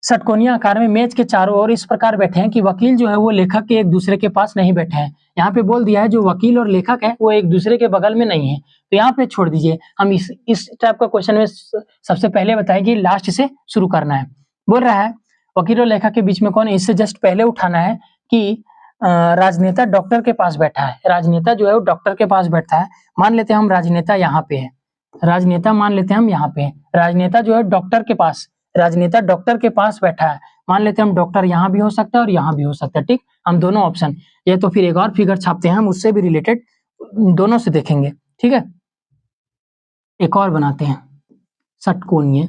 षटकोणीय आकार में मेज के चारों ओर इस प्रकार बैठे हैं कि वकील जो है वो लेखक के एक दूसरे के पास नहीं बैठे हैं। यहाँ पे बोल दिया है जो वकील और लेखक है वो एक दूसरे के बगल में नहीं है, तो यहाँ पे छोड़ दीजिए। हम इस टाइप का क्वेश्चन में सबसे पहले बताएं कि लास्ट से शुरू करना है। बोल रहा है वकील और लेखक के बीच में कौन है, इससे जस्ट पहले उठाना है कि राजनेता डॉक्टर के पास बैठा है। राजनेता जो है वो डॉक्टर के पास बैठा है। मान लेते हैं हम राजनेता यहाँ पे है, राजनेता मान लेते हैं हम यहाँ पे है। राजनेता जो है डॉक्टर के पास, राजनेता डॉक्टर के पास बैठा है। मान लेते हैं हम डॉक्टर यहाँ भी हो सकता है और यहाँ भी हो सकता है, ठीक। हम दोनों ऑप्शन, ये तो फिर एक और फिगर छापते हैं हम, उससे भी रिलेटेड दोनों से देखेंगे, ठीक है। एक और बनाते हैं षटकोणीय।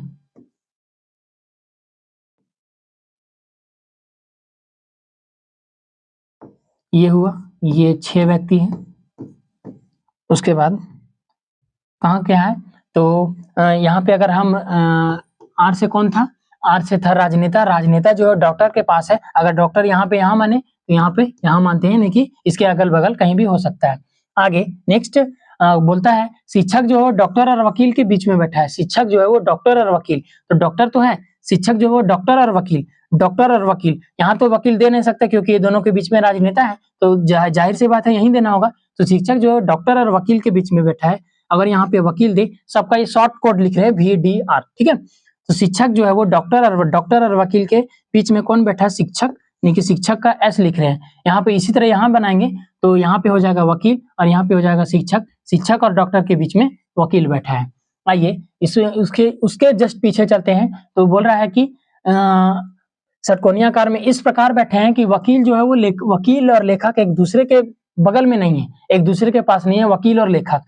ये हुआ, ये 6 व्यक्ति हैं। उसके बाद कहाँ क्या है, तो यहाँ पे अगर हम आर से कौन था, आर से था राजनेता। राजनेता जो है डॉक्टर के पास है। अगर डॉक्टर यहाँ पे यहाँ माने तो यहाँ पे यहाँ मानते हैं, नहीं कि इसके अगल बगल कहीं भी हो सकता है। आगे नेक्स्ट बोलता है शिक्षक जो है डॉक्टर और वकील के बीच में बैठा है। शिक्षक जो है वो डॉक्टर और वकील, तो डॉक्टर तो है, शिक्षक जो है वो डॉक्टर और वकील, डॉक्टर और वकील। यहाँ तो वकील दे नहीं सकता क्योंकि ये दोनों के बीच में राजनेता है, तो जाहिर सी बात है यही देना होगा। तो शिक्षक जो है डॉक्टर और वकील के बीच में बैठा है। अगर यहाँ पे वकील दे, सबका ये शॉर्ट कोड लिख रहे हैं VDR, ठीक है। तो शिक्षक जो है वो डॉक्टर और वकील के बीच में कौन बैठा है, शिक्षक, यानी कि शिक्षक का S लिख रहे हैं। यहाँ पे इसी तरह यहाँ बनाएंगे तो यहाँ पे हो जाएगा वकील और यहाँ पे हो जाएगा शिक्षक। शिक्षक और डॉक्टर के बीच में वकील बैठा है। आइए उसके जस्ट पीछे चलते हैं। तो बोल रहा है कि षटकोणीय आकार में इस प्रकार बैठे हैं कि वकील जो है वो वकील और लेखक एक दूसरे के बगल में नहीं है, एक दूसरे के पास नहीं है वकील और लेखक।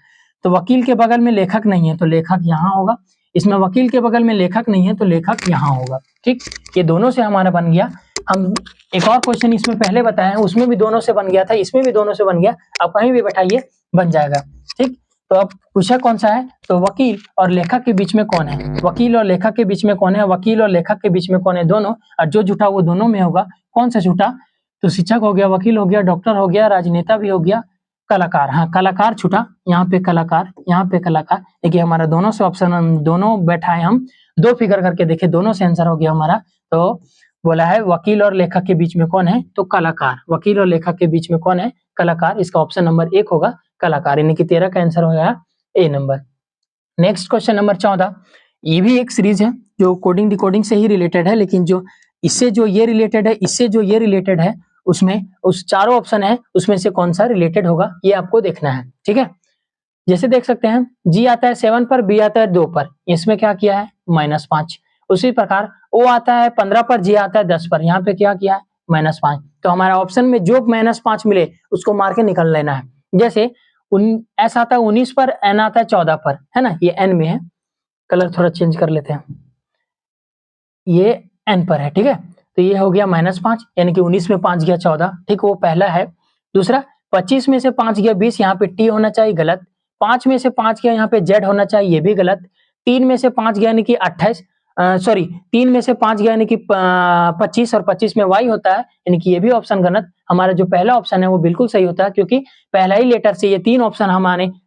तो वकील के बगल में लेखक नहीं है तो लेखक यहाँ होगा। इसमें वकील के बगल में लेखक नहीं है तो लेखक यहाँ होगा, ठीक। ये दोनों से हमारा बन गया। हम एक और क्वेश्चन इसमें पहले बताए हैं, उसमें भी दोनों से बन गया था, इसमें भी दोनों से बन गया। आप कहीं भी बैठाइए बन जाएगा, ठीक। तो अब पूछा कौन सा है, तो वकील और लेखक के बीच में कौन है, वकील और लेखक के बीच में कौन है, वकील और लेखक के बीच में कौन है, दोनों। और जो झूठा वो दोनों में होगा। कौन सा झूठा, तो शिक्षक हो गया, वकील हो गया, डॉक्टर हो गया, राजनेता भी हो गया, कलाकार, हाँ कलाकार छूटा। यहाँ पे कलाकार, यहाँ पे कलाकार। देखिए हमारा दोनों से ऑप्शन, दोनों बैठाए हम, दो फिगर करके देखे, दोनों से आंसर हो गया हमारा। तो बोला है वकील और लेखक के बीच में कौन है, तो कलाकार। वकील और लेखक के बीच में कौन है, कलाकार। इसका ऑप्शन नंबर 1 होगा कलाकार, यानी कि 13 का आंसर हो गया A number. Next question number 14। ये भी एक सीरीज है जो कोडिंग डिकोडिंग से ही रिलेटेड है, लेकिन जो इससे जो ये रिलेटेड है, इससे जो ये रिलेटेड है, उसमें उस चारों ऑप्शन है उसमें से कौन सा रिलेटेड होगा ये आपको देखना है, ठीक है। जैसे देख सकते हैं G आता है 7 पर, B आता है 2 पर, इसमें क्या किया है -5। उसी प्रकार O आता है 15 पर, G आता है 10 पर, यहाँ पे क्या किया है -5। तो हमारा ऑप्शन में जो -5 मिले उसको मार के निकल लेना है। जैसे S आता है 19 पर, N आता है 14 पर, है ना, ये N में है। कलर थोड़ा चेंज कर लेते हैं, ये N पर है, ठीक है। तो ये हो गया -5, यानी कि 19 में 5 गया 14, ठीक, वो पहला है। दूसरा 25 में से 5 गया 20, यहाँ पे T होना चाहिए, गलत। 5 में से 5 गया, यहाँ पे Z होना चाहिए, ये भी गलत। 3 में से 5 गया यानी कि 28, सॉरी 3 में से 5 गया यानी कि 25 और 25 में Y होता है, यानी कि ये भी ऑप्शन गलत। हमारा जो पहला ऑप्शन है वो बिल्कुल सही होता है, क्योंकि पहला ही लेटर से ये 3 ऑप्शन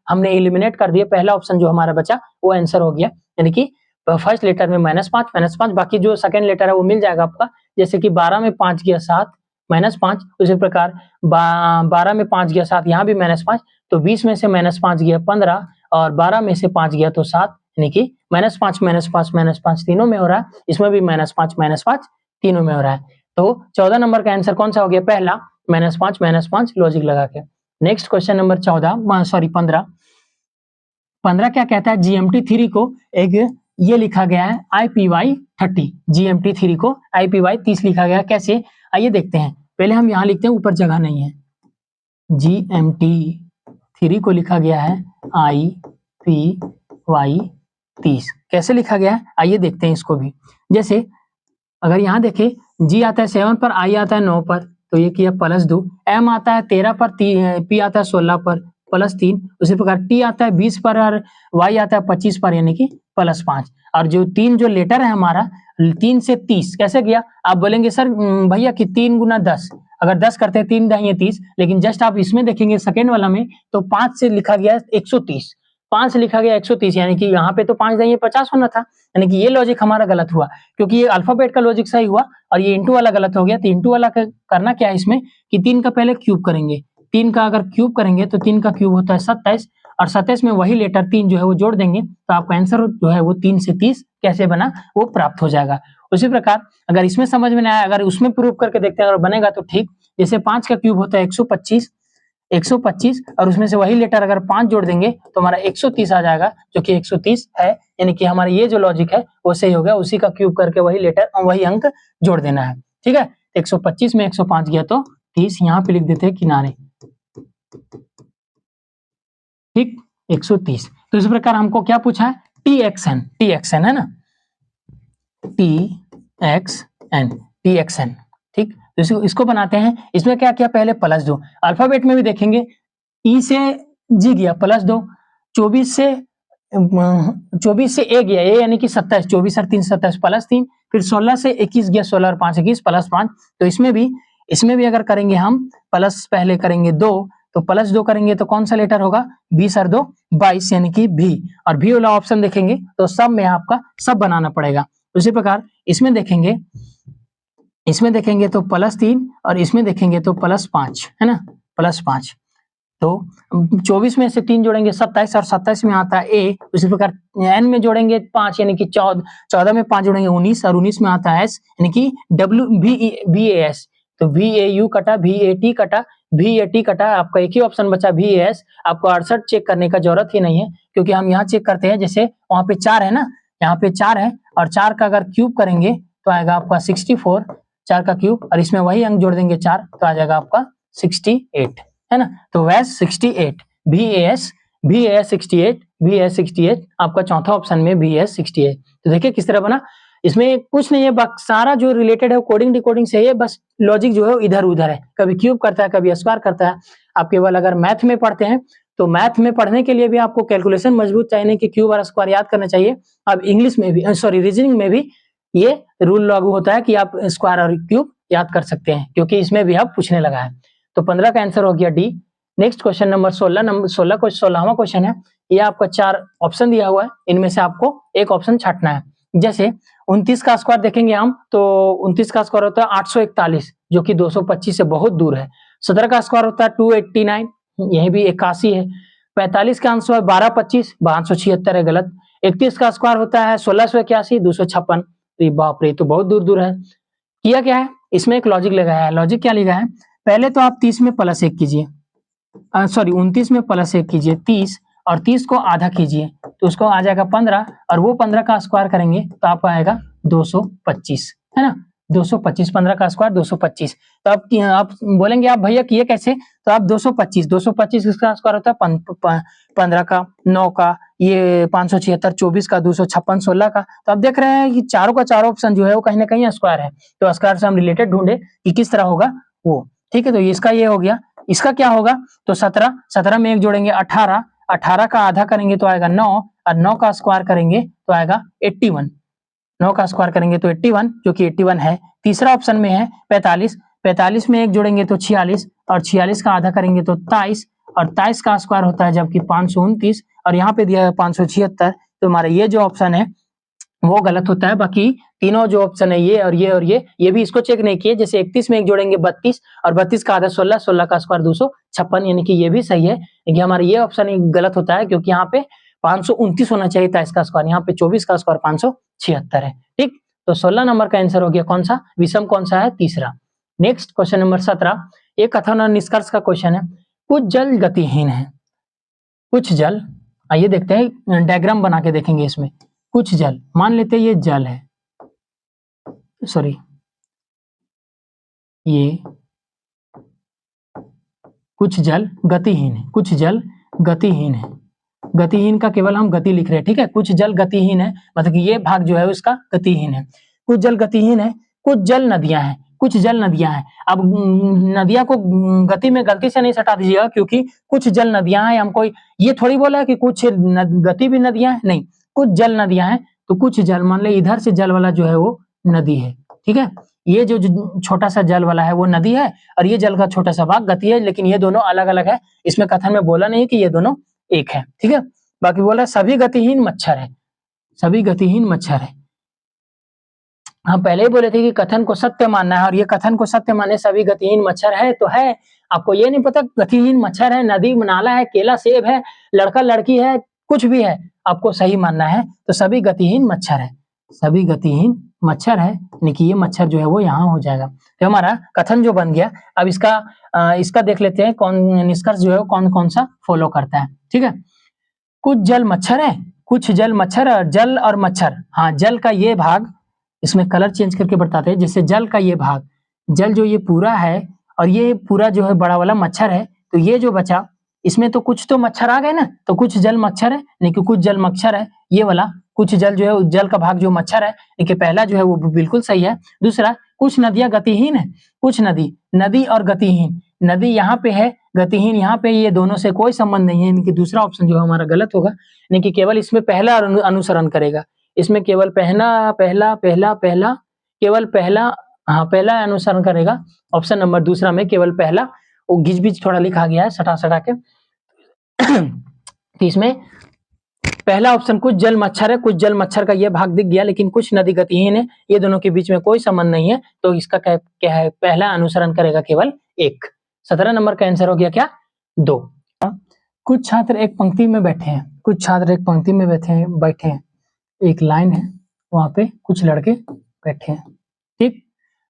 हमने एलिमिनेट कर दिए। पहला ऑप्शन जो हमारा बचा वो आंसर हो गया, यानी कि फर्स्ट लेटर में -5, बाकी जो सेकंड लेटर है वो मिल जाएगा आपका। जैसे कि 12 में 5 गया 7, -5। उसी प्रकार 12 में 5 गया 7, यहाँ भी -5। तो 20 में से -5 गया 15 और 12 में से 5 गया तो 7, यानी कि -5 तीनों में हो रहा है। इसमें भी -5 तीनों में हो रहा है। तो 14 नंबर का आंसर कौन सा हो गया, पहला -5 लॉजिक लगा के। Next question number 15। 15 क्या कहता है, GMT3 को एक ये लिखा गया है IPY30, GMT3 को IPY30 लिखा गया है। कैसे, आइए देखते हैं। पहले हम यहाँ लिखते हैं, ऊपर जगह नहीं है। GMT3 को लिखा गया है IPY30। कैसे लिखा गया है, आइए देखते हैं इसको भी। जैसे अगर यहाँ देखें, G आता है 7 पर, I आता है 9 पर, तो ये किया +2, M आता है 13 पर, P आता है 16 पर +3, उसी प्रकार T आता है 20 पर और Y आता है 25 पर, यानी कि +5। और जो 3 जो लेटर है हमारा 3 से 30 कैसे गया, आप बोलेंगे सर भैया कि 3 गुना 10, अगर 10 करते हैं 3 दाहिए 30, लेकिन जस्ट आप इसमें देखेंगे सेकेंड वाला में तो 5 से लिखा गया 130, 5 से लिखा गया 130, यानी कि यहाँ पे तो 5 दाहिए 50 होना था, यानी कि ये लॉजिक हमारा गलत हुआ, क्योंकि ये अल्फाबेट का लॉजिक सही हुआ और ये इंटू वाला गलत हो गया। तो इंटू वाला करना क्या है इसमें कि 3 का पहले क्यूब करेंगे, 3 का अगर क्यूब करेंगे तो 3 का क्यूब होता है 27, और 27 में वही लेटर 3 जो है वो जोड़ देंगे, तो आपका आंसर जो है वो 3 से 30 कैसे बना वो प्राप्त हो जाएगा। उसी प्रकार अगर इसमें समझ में नहीं आया, अगर उसमें प्रूव करके देखते हैं अगर बनेगा तो ठीक। जैसे 5 का क्यूब होता है 125 और उसमें से वही लेटर अगर 5 जोड़ देंगे तो हमारा 130 आ जाएगा, जो कि 130 है, यानी कि हमारा ये जो लॉजिक है वो सही हो गया। उसी का क्यूब करके वही लेटर वही अंक जोड़ देना है, ठीक है। 125 में 105 गया तो 30, यहाँ पे लिख देते हैं किनारे, ठीक, 130। तो इस प्रकार हमको क्या पूछा है, TXN है ना, TXN, ठीक। तो इसको बनाते हैं। इसमें क्या किया, पहले +2, अल्फाबेट में भी देखेंगे E से G गया +2, 24 से A गया, A यानी कि 27, 24 और 3 27 +3, फिर 16 से 21 गया, 16 और 5 21 +5। तो इसमें भी अगर करेंगे हम प्लस, पहले करेंगे 2 तो +2 करेंगे तो कौन सा लेटर होगा, 20 और 2 22, यानी कि V, और V वाला ऑप्शन देखेंगे तो सब में आपका सब बनाना पड़ेगा। उसी प्रकार इसमें देखेंगे तो +3 और इसमें देखेंगे तो +5 है ना, +5। तो 24 में से 3 जोड़ेंगे 27 और 27 में आता है A, उसी प्रकार N में जोड़ेंगे 5 यानी कि 14 में 5 जोड़ेंगे 19 और 19 में आता है S यानी कि VAS। तो VAU कटा, VAT कटा, VAT कटा, आपका एक ही ऑप्शन बचा VAS। आपको 68 चेक करने का जरूरत ही नहीं है, क्योंकि हम यहाँ चेक करते हैं। जैसे वहाँ पे 4 है ना, यहाँ पे 4 है और 4 का अगर क्यूब करेंगे तो आएगा आपका 64, 4 का क्यूब, और इसमें वही अंक जोड़ देंगे 4 तो आ जाएगा आपका 68, है ना। तो VAS 68, VAS 68 आपका चौथा ऑप्शन में VAS 68। तो देखिए किस तरह बना, इसमें कुछ नहीं है, सारा जो रिलेटेड है कोडिंग डिकोडिंग से है, बस लॉजिक जो है इधर उधर है, कभी क्यूब करता है कभी स्क्वायर करता है। आप केवल अगर मैथ में पढ़ते हैं तो मैथ में पढ़ने के लिए भी आपको कैलकुलेशन मजबूत चाहिए कि क्यूब और स्क्वायर याद करना चाहिए। अब इंग्लिश में भी, सॉरी रीजनिंग में भी ये रूल लागू होता है कि आप स्क्वायर और क्यूब याद कर सकते हैं, क्योंकि इसमें भी अब पूछने लगा है। तो 15 का आंसर हो गया डी। नेक्स्ट क्वेश्चन नंबर 16वां क्वेश्चन है। ये आपका 4 ऑप्शन दिया हुआ है, इनमें से आपको एक ऑप्शन छांटना है। जैसे 29 का स्क्वायर देखेंगे हम तो 29 का स्क्वायर होता है 841, जो कि 225 से बहुत दूर है। 17 का स्क्वायर होता है 289, यही भी 81 है। 45 का आंसर है 1225, 576 है, गलत। 31 का स्क्वायर होता है 1681, 256, बाप रे, तो बहुत दूर दूर है। किया क्या है, इसमें एक लॉजिक लगाया है। लॉजिक क्या लिखा है, पहले तो आप 30 में +1 कीजिए, सॉरी 29 में +1 कीजिए 30, और 30 को आधा कीजिए तो उसको आ जाएगा 15, और वो 15 का स्क्वायर करेंगे तो आपको आएगा 225, है ना, 225, 15 का स्क्वायर 225। तो आप बोलेंगे आप भैया कि ये कैसे, तो आप 225 इसका स्क्वायर होता है 15 का, 9 का, ये 576, 24 का, 256, 16 का। तो आप देख रहे हैं कि चारों का चारों ऑप्शन जो है वो कहीं ना कहीं स्क्वायर है, तो स्क्वायर से हम रिलेटेड ढूंढे कि किस तरह होगा वो, ठीक है। तो इसका ये हो गया। इसका क्या होगा, तो 17 में 1 जोड़ेंगे 18, 18 का आधा करेंगे तो आएगा 9, और 9 का स्क्वायर करेंगे तो आएगा 81, 9 का स्क्वायर करेंगे तो 81, जो कि 81 है। तीसरा ऑप्शन में है 45, 45 में 1 जोड़ेंगे तो 46, और 46 का आधा करेंगे तो 23, और 23 का स्क्वायर होता है जबकि 529, और यहाँ पे दिया है 576। तो हमारा ये जो ऑप्शन है वो गलत होता है। बाकी तीनों जो ऑप्शन है ये और ये भी इसको चेक नहीं किए। जैसे 31 में 1 जोड़ेंगे 32, और 32 का आधा 16, 16 का स्क्वायर 256, यानी कि ये भी सही है, लेकिन हमारा ये ऑप्शन गलत होता है, क्योंकि यहाँ पे 529 होना चाहिए था इसका स्क्वायर, यहाँ पे 24 का स्क्वायर 576 है, ठीक। तो 16 नंबर का आंसर हो गया कौन सा, विषम कौन सा है, तीसरा। नेक्स्ट क्वेश्चन नंबर 17, एक कथन और निष्कर्ष का क्वेश्चन है। कुछ जल गतिहीन है, कुछ जल आइए देखते हैं, डायग्राम बना के देखेंगे। इसमें कुछ जल, मान लेते हैं ये जल है, सॉरी ये कुछ जल गतिहीन है, कुछ जल गतिहीन है, गतिहीन का केवल हम गति लिख रहे हैं, ठीक है। कुछ जल गतिहीन है मतलब कि ये भाग जो है उसका गतिहीन है। कुछ जल गतिहीन है, कुछ जल नदियां हैं, कुछ जल नदियां हैं। अब नदियां को गति में गलती से नहीं सटा दीजिएगा, क्योंकि कुछ जल नदियां हैं, हमको ये थोड़ी बोला है कि कुछ गति भी नदियां हैं, नहीं, कुछ जल नदियां हैं। तो कुछ जल, मान ले इधर से जल वाला जो है वो नदी है, ठीक है। ये जो छोटा सा जल वाला है वो नदी है, और ये जल का छोटा सा भाग गति है, लेकिन ये दोनों अलग अलग है। इसमें कथन में बोला नहीं कि ये दोनों एक है, ठीक है। बाकी बोला सभी गतिहीन मच्छर है, सभी गतिहीन मच्छर है। हम पहले ही बोले थे कि कथन को सत्य मानना है, और ये कथन को सत्य माने सभी गतिहीन मच्छर है तो है। आपको ये नहीं पता गतिहीन मच्छर है, नदी नाला है, केला सेब है, लड़का लड़की है, कुछ भी है, आपको सही मानना है। तो सभी गतिहीन मच्छर है, सभी गतिहीन मच्छर है, यानी कि ये मच्छर जो है वो यहाँ हो जाएगा। तो हमारा कथन जो बन गया। अब इसका देख लेते हैं कौन निष्कर्ष जो है कौन कौन सा फॉलो करता है, ठीक है। कुछ जल मच्छर है, कुछ जल मच्छर, जल और मच्छर, हाँ जल का ये भाग, इसमें कलर चेंज करके बताते हैं। जैसे जल का ये भाग, जल जो ये पूरा है, और ये पूरा जो है बड़ा वाला मच्छर है, तो ये जो बचा इसमें तो कुछ तो मच्छर आ गए ना, तो कुछ जल मच्छर है, नहीं कि कुछ जल मच्छर है ये वाला। कुछ जल जो है जल का भाग जो मच्छर है, देखिए पहला जो है वो बिल्कुल सही है। दूसरा, कुछ नदियां गतिहीन है, कुछ नदी, नदी और गतिहीन, नदी यहाँ पे है, गतिहीन यहाँ पे, ये दोनों से कोई संबंध नहीं है, यानी कि दूसरा ऑप्शन जो हमारा गलत होगा। यानी कि केवल इसमें पहला अनुसरण करेगा, इसमें केवल पहला पहला पहला पहला केवल पहला, हाँ पहला अनुसरण करेगा। ऑप्शन नंबर दूसरा में केवल पहला, वो घिच बीच थोड़ा लिखा गया है सटा सटा के। तो इसमें पहला ऑप्शन कुछ जल मच्छर है, कुछ जल मच्छर का ये भाग दिख गया, लेकिन कुछ नदी गतिहीन है, ये दोनों के बीच में कोई संबंध नहीं है। तो इसका क्या है, पहला अनुसरण करेगा केवल एक। 17 नंबर का आंसर हो गया क्या, 2। कुछ छात्र एक पंक्ति में बैठे हैं, कुछ छात्र एक पंक्ति में बैठे हैं, एक लाइन है, वहां पे कुछ लड़के बैठे हैं, ठीक।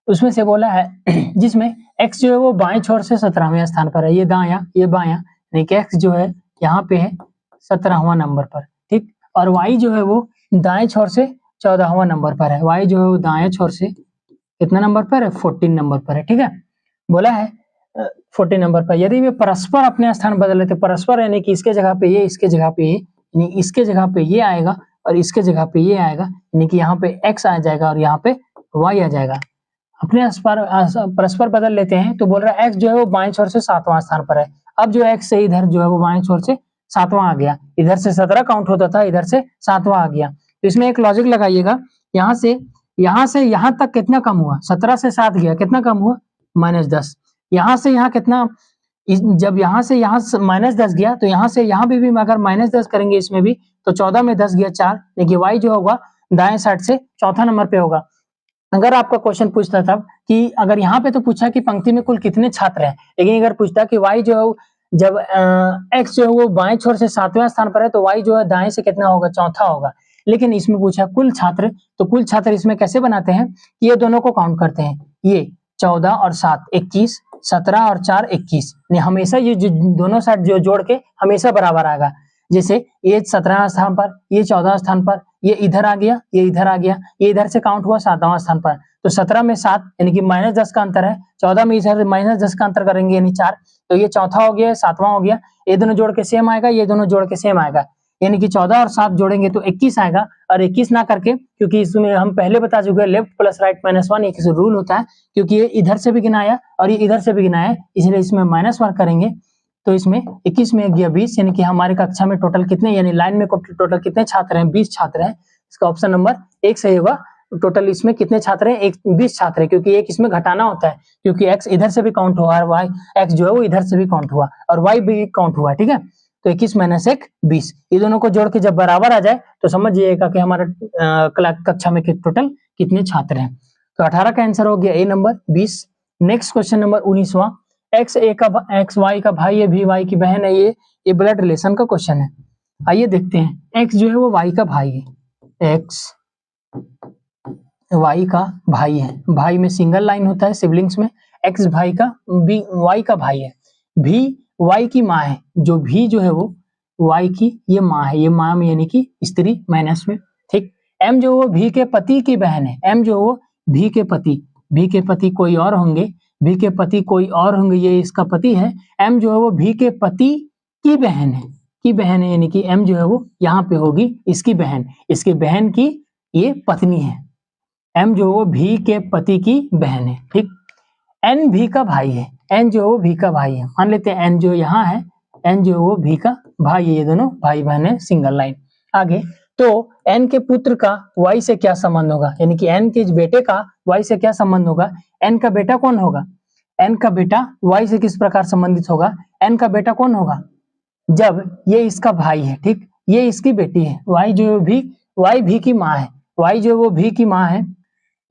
उसमें से बोला है जिसमें x जो है वो बाएं छोर से 17वें स्थान पर है, ये दायां ये बायां, यानी कि x जो है यहाँ पे है 17वां नंबर पर, ठीक। और y जो है वो दाएं छोर से 14वां नंबर पर है, y जो है वो दाएं छोर से कितना नंबर पर है, 14 नंबर पर है, ठीक है। बोला है 14 नंबर पर यदि वे परस्पर अपने स्थान बदल लेते, परस्पर यानी कि इसके जगह पे ये, इसके जगह पे ये, यानी इसके जगह पे ये आएगा और इसके जगह पे ये आएगा, यानी कि यहाँ पे x आ जाएगा और यहाँ पे y आ जाएगा। अपने परस्पर बदल लेते हैं, तो बोल रहा है x जो है वो बाएं छोर से 7वां स्थान पर है। अब जो x से इधर जो है वो बाएं छोर से 7वां आ गया, इधर से 17 काउंट होता था, इधर से 7वां आ गया। तो इसमें एक लॉजिक लगाइएगा, यहाँ से यहाँ तक कितना कम हुआ, 17 से 7 गया, कितना कम हुआ, -10। यहाँ से यहाँ कितना, जब यहाँ से यहाँ -10 गया, तो यहाँ से यहाँ भी अगर -10 करेंगे इसमें भी, तो 14 में 10 गया 4, लेकिन y जो होगा दाएं साइड से चौथा नंबर पे होगा। अगर आपका क्वेश्चन पूछता था कि अगर यहाँ पे तो पूछा कि पंक्ति में कुल कितने छात्र हैं, लेकिन अगर पूछता कि y जो है जब x जो है वो बाएं छोर से 7वें स्थान पर है, तो y जो है दाएं से कितना होगा, चौथा होगा। लेकिन इसमें पूछा कुल छात्र, तो कुल छात्र इसमें कैसे बनाते हैं, ये दोनों को काउंट करते हैं, ये 14 और 7 21, 17 और 4 21, हमेशा ये दोनों साइड जो जोड़ के हमेशा बराबर आएगा। जैसे ये 17 स्थान पर, ये 14 स्थान पर, ये इधर आ गया, ये इधर आ गया, ये इधर से काउंट हुआ 7वां स्थान पर, तो 17 में 7 यानी कि -10 का अंतर है, 14 में इधर -10 का अंतर करेंगे यानी 4, तो ये चौथा हो गया, 7वां हो गया, ये दोनों जोड़ के सेम आएगा, ये दोनों जोड़ के सेम आएगा, यानी कि 14 और 7 जोड़ेंगे तो 21 आएगा। और 21 ना करके, क्योंकि इसमें हम पहले बता चुके हैं लेफ्ट प्लस राइट -1 एक रूल होता है, क्योंकि ये इधर से भी गिनाया और ये इधर से भी गिनाया, इसलिए इसमें -1 करेंगे, तो इसमें 21 में गया 20, यानी कि हमारे कक्षा में टोटल कितने, यानी लाइन में टोटल कितने छात्र हैं, 20 छात्र हैं। इसका ऑप्शन नंबर 1 सही होगा। टोटल इसमें कितने छात्र हैं, 20 छात्र है, क्योंकि एक इसमें घटाना होता है, क्योंकि x इधर से भी काउंट हुआ और y x जो है वो इधर से भी काउंट हुआ और y भी काउंट हुआ, ठीक है। तो 21 - 1 20, ये दोनों को जोड़ के जब बराबर आ जाए तो समझ जाइएगा कि हमारा कक्षा में टोटल कितने छात्र हैं। तो 18 का आंसर हो गया A number 20। Next question number 19वां, x y का भाई है, भी y की बहन है, ये ब्लड रिलेशन का क्वेश्चन है। आइए देखते हैं, x जो है वो y का भाई है, x y का भाई है, भाई में सिंगल लाइन होता है सिबलिंग्स में, x भाई का y का भाई है, भी y की माँ है, जो भी जो है वो वाई की ये माँ है, ये माँ यानी कि स्त्री माइनस में, ठीक। एम जो वो भी के पति की बहन है, एम जो वो भी के पति कोई और होंगे, भी के पति कोई और होंगे, ये इसका पति है। एम जो है वो भी के पति की बहन है, यानी कि एम जो है वो यहाँ पे होगी इसकी बहन की ये पत्नी है। एम जो वो भी के पति की बहन है, ठीक। एन भी का भाई है, एन जो वो भी का भाई है, मान लेते हैं एन जो यहाँ है, एन जो वो भी का भाई है, ये दोनों भाई बहन है, सिंगल लाइन। आगे तो एन के पुत्र का वाई से क्या संबंध होगा, यानी कि एन के बेटे का वाई से क्या संबंध होगा। एन का बेटा कौन होगा, एन का बेटा वाई से किस प्रकार संबंधित होगा। एन का बेटा कौन होगा, जब ये इसका भाई है, ठीक, ये इसकी बेटी है। वाई भी की माँ है, वाई जो वो भी की माँ है,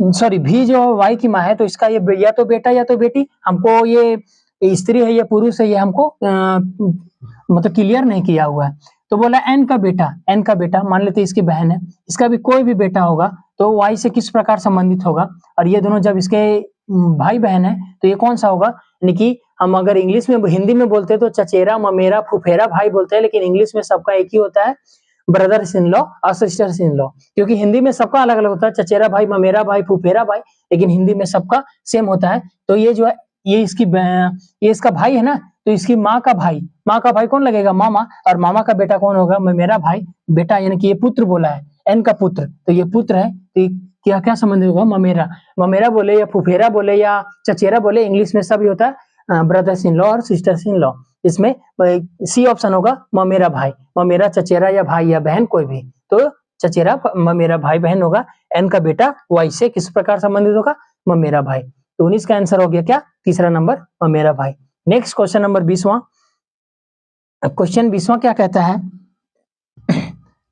सॉरी भी जो वाई की माँ है, तो इसका ये या तो बेटा या तो बेटी, हमको ये स्त्री है या पुरुष है, ये हमको मतलब क्लियर नहीं किया हुआ है। तो बोला एन का बेटा मान लेते इसकी बहन है, इसका भी कोई भी बेटा होगा तो वाई से किस प्रकार संबंधित होगा। और ये दोनों जब इसके भाई बहन है तो ये कौन सा होगा, यानी कि हम अगर इंग्लिश में हिंदी में बोलते हैं तो चचेरा ममेरा फुफेरा भाई बोलते हैं, लेकिन इंग्लिश में सबका एक ही होता है, ब्रदर्स इन लॉ और सिस्टर्स इन लॉ। क्योंकि हिंदी में सबका अलग अलग होता है, चचेरा भाई ममेरा भाई फुफेरा भाई, लेकिन हिंदी में सबका सेम होता है। तो ये जो है ये इसका भाई है ना, तो इसकी माँ का भाई कौन लगेगा, मामा, और मामा का बेटा कौन होगा, मेरा भाई बेटा, यानी कि ये पुत्र बोला है, एन का पुत्र, तो ये पुत्र है, तो क्या क्या संबंध होगा, ममेरा बोले या फुफेरा बोले या चचेरा बोले, इंग्लिश में सब होता है ब्रदर्स इन लॉ और सिस्टर्स इन लॉ। इसमें सी ऑप्शन होगा, ममेरा चचेरा या भाई या बहन कोई भी, तो चचेरा ममेरा भाई बहन होगा। एन का बेटा वाई से किस प्रकार संबंधित होगा, ममेरा भाई। तो 19 का आंसर हो गया क्या, तीसरा नंबर ममेरा भाई। नेक्स्ट क्वेश्चन नंबर 20वां। क्वेश्चन 20वां क्या कहता है,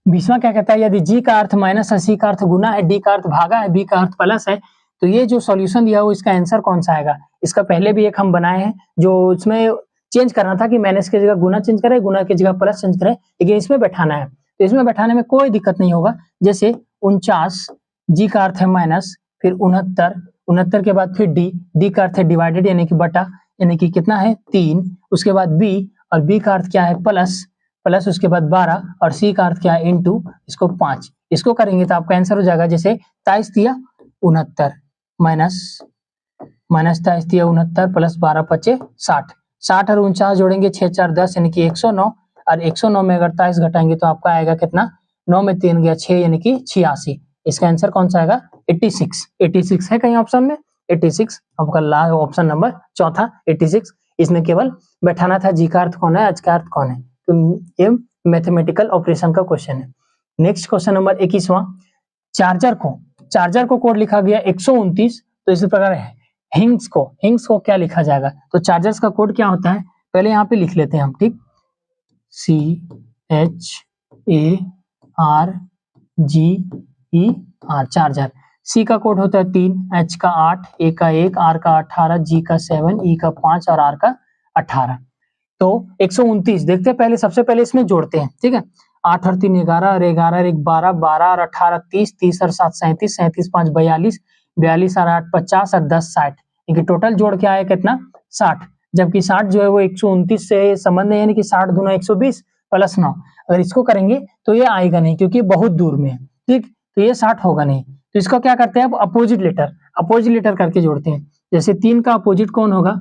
20वां क्या कहता है, यदि जी का अर्थ माइनस है, सी का अर्थ गुना है, डी का अर्थ भागा है, बी का अर्थ प्लस है, तो ये जो सॉल्यूशन दिया हो इसका आंसर कौन सा आएगा। इसका पहले भी एक हम बनाए हैं, जो इसमें चेंज करना था कि माइनस की जगह गुना चेंज करें, गुना की जगह प्लस चेंज करें, लेकिन इसमें बैठाना है, तो इसमें बैठाने में कोई दिक्कत नहीं होगा। जैसे 49, जी का अर्थ है माइनस, फिर 69 के बाद फिर डी का अर्थ है डिवाइडेड यानी कि बटा, यानी कि कितना है 3, उसके बाद बी, और बी का अर्थ क्या है प्लस उसके बाद 12, और सी का अर्थ क्या है इनटू, इसको 5, इसको करेंगे तो आपका आंसर हो जाएगा, जैसे 23 दिया 69 माइनस 23 दिया 69 प्लस 12 पचे 60 और 49 जोड़ेंगे 6 4 10 यानी कि 109, और 109 में अगर 23 घटाएंगे तो आपका आएगा कितना, 9 में 3 गया 6 यानी कि 86। इसका आंसर कौन सा आएगा, 86 है कहीं ऑप्शन में, 86 आपका लास्ट ऑप्शन नंबर चौथा 86। इसमें केवल बैठाना था जी का अर्थ कौन है, एच का अर्थ कौन है, तो ये मैथमेटिकल ऑपरेशन का क्वेश्चन है। नेक्स्ट क्वेश्चन नंबर 21वां। चार्जर को कोड लिखा गया 129, तो इसी प्रकार है हिंग्स को क्या लिखा जाएगा, तो चार्जर्स का कोड क्या होता है, पहले यहाँ पे लिख लेते हैं हम, ठीक, CHARGER, चार्जर। सी का कोड होता है 3, एच का 8, ए का 1, आर का 18, जी का 7, ई का 5 और आर का 18। तो 129 देखते हैं, पहले सबसे पहले इसमें जोड़ते हैं, ठीक है, 8 और 3 11 और 11 और 1 12, 12 और 18 30, 30 और 7 37, 37 5 42, 42 और 8 50 और 10 60, यानी टोटल जोड़ के आया कितना 60। जबकि 60 जो है वो 129 से संबंध है, यानी कि 60 दूना 120 प्लस 9, अगर इसको करेंगे तो ये आएगा नहीं क्योंकि बहुत दूर में है, ठीक, तो ये 60 होगा नहीं। तो इसको क्या करते हैं, अब अपोजिट लेटर करके जोड़ते हैं। जैसे 3 का अपोजिट कौन होगा,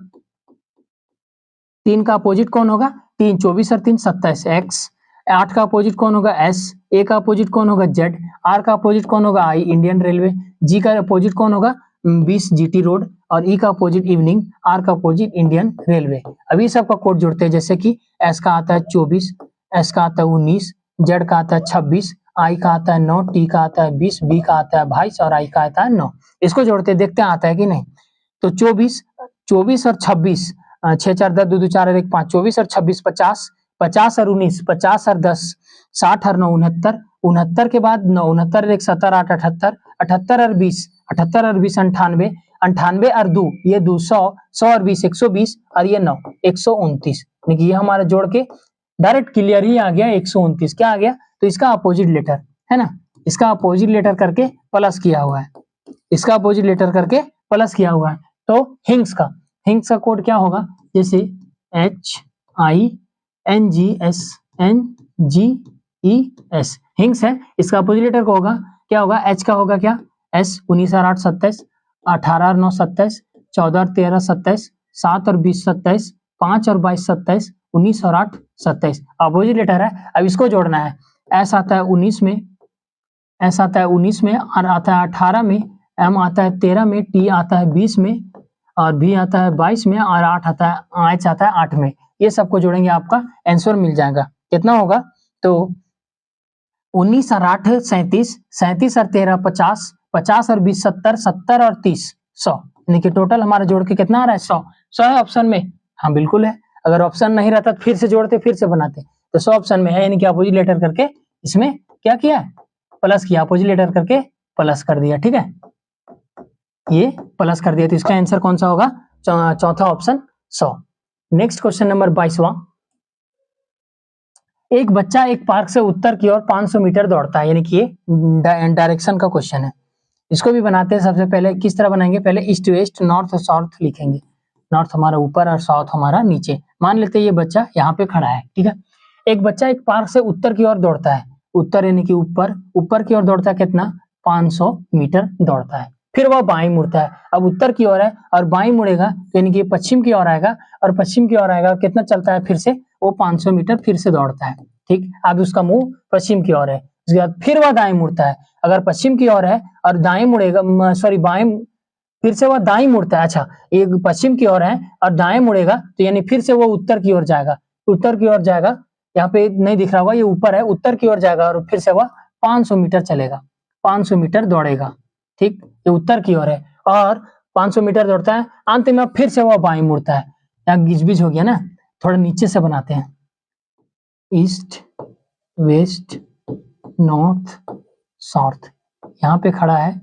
3 का अपोजिट कौन होगा, 3 24 और 3 27 एक्स। 8 का अपोजिट कौन होगा एस, ए का अपोजिट कौन होगा जेड, आर का अपोजिट कौन होगा आई इंडियन रेलवे, जी का अपोजिट कौन होगा 20 जीटी रोड, और ई का अपोजिट इवनिंग, आर का अपोजिट इंडियन रेलवे। अभी सबका कोड जोड़ते हैं, जैसे कि एस का आता है 24, एस का आता है 19, जेड का आता है 26, आई का आता है 9, टी का आता है 20, बी का आता है 22 और आई का आता है 9। इसको जोड़ते देखते हैं आता है कि नहीं। तो 24 और 26, 6 4 10 2 2 4 और 1 5, 24 और 26 50, 50 और 19 50 और 10 60 और 9 69, 69 के बाद 9 69 1 17 8 78, 78 और 20 98 और 20 98, 98 और 2 ये 200, 100 और 20 120 और ये 9 129, यानी कि ये हमारा जोड़ के डायरेक्ट क्लियर ही आ गया 129। क्या आ गया, तो इसका अपोजिट लेटर है ना, इसका अपोजिट लेटर करके प्लस किया हुआ है, इसका अपोजिट लेटर करके प्लस किया हुआ है। तो हिंग्स का कोड क्या होगा, जैसे HINGS HINGES, हिंग्स है। इसका अपोजिट लेटर को होगा क्या होगा, H का होगा क्या, S 19 और 8 27, 18 और 9 27, 14 और 13 27, 7 और 20 27, 5 और 22 27, 19 और 8 27। अपोजिट लेटर है, अब इसको जोड़ना है। S आता है 19 में, S आता है 19 में, R आता है 18 में, M आता है 13 में, T आता है 20 में, और V आता है 22 में, और H आता है 8 में। ये सबको जोड़ेंगे, आपका आंसर मिल जाएगा। कितना होगा, तो 19 और 8 37, 37 और 13 50, 50 और 20 70, 70 और 30 100, यानी कि टोटल हमारा जोड़ के कितना आ रहा है 100। 100 है ऑप्शन में, हाँ बिल्कुल है। अगर ऑप्शन नहीं रहता तो फिर से जोड़ते, फिर से बनाते, तो 100 ऑप्शन में है, यानी कि अपोजिट लेटर करके इसमें क्या किया, प्लस किया, अपोजिट लेटर करके प्लस कर दिया। ठीक है, ये प्लस कर दिया, तो इसका आंसर कौन सा होगा, चौथा ऑप्शन 100। नेक्स्ट क्वेश्चन नंबर 22वां। एक बच्चा एक पार्क से उत्तर की ओर 500 मीटर दौड़ता है, यानी कि ये डायरेक्शन का क्वेश्चन है। इसको भी बनाते हैं। सबसे पहले किस तरह बनाएंगे, पहले ईस्ट वेस्ट, नॉर्थ और साउथ लिखेंगे। नॉर्थ हमारा ऊपर और साउथ हमारा नीचे। मान लेते हैं ये बच्चा यहाँ पे खड़ा है, ठीक है। एक बच्चा एक पार्क से उत्तर की ओर दौड़ता है, उत्तर यानी कि ऊपर, ऊपर की ओर दौड़ता है, कितना 500 मीटर दौड़ता है। फिर वह बाईं मुड़ता है, अब उत्तर की ओर है और बाईं मुड़ेगा तो यानी कि पश्चिम की ओर आएगा, और पश्चिम की ओर आएगा, कितना चलता है, फिर से वो 500 मीटर फिर से दौड़ता है। ठीक, अब उसका मुंह पश्चिम की ओर है। उसके बाद फिर वह दाएं मुड़ता है, अगर पश्चिम की ओर है और दाएं मुड़ेगा, सॉरी बाएं, फिर से वह दाएं मुड़ता है। अच्छा, ये पश्चिम की ओर है और दाएं मुड़ेगा तो यानी फिर से वो उत्तर की ओर जाएगा, उत्तर की ओर जाएगा। यहाँ पे नहीं दिख रहा होगा, ये ऊपर है, उत्तर की ओर जाएगा और फिर से वह 500 मीटर चलेगा, 500 मीटर दौड़ेगा। ठीक, ये उत्तर की ओर है और 500 मीटर दौड़ता है, अंत में फिर से वह बाईं मुड़ता है। यहाँ गिजबिज हो गया ना, थोड़ा नीचे से बनाते हैं। ईस्ट वेस्ट नॉर्थ साउथ, यहाँ पे खड़ा है,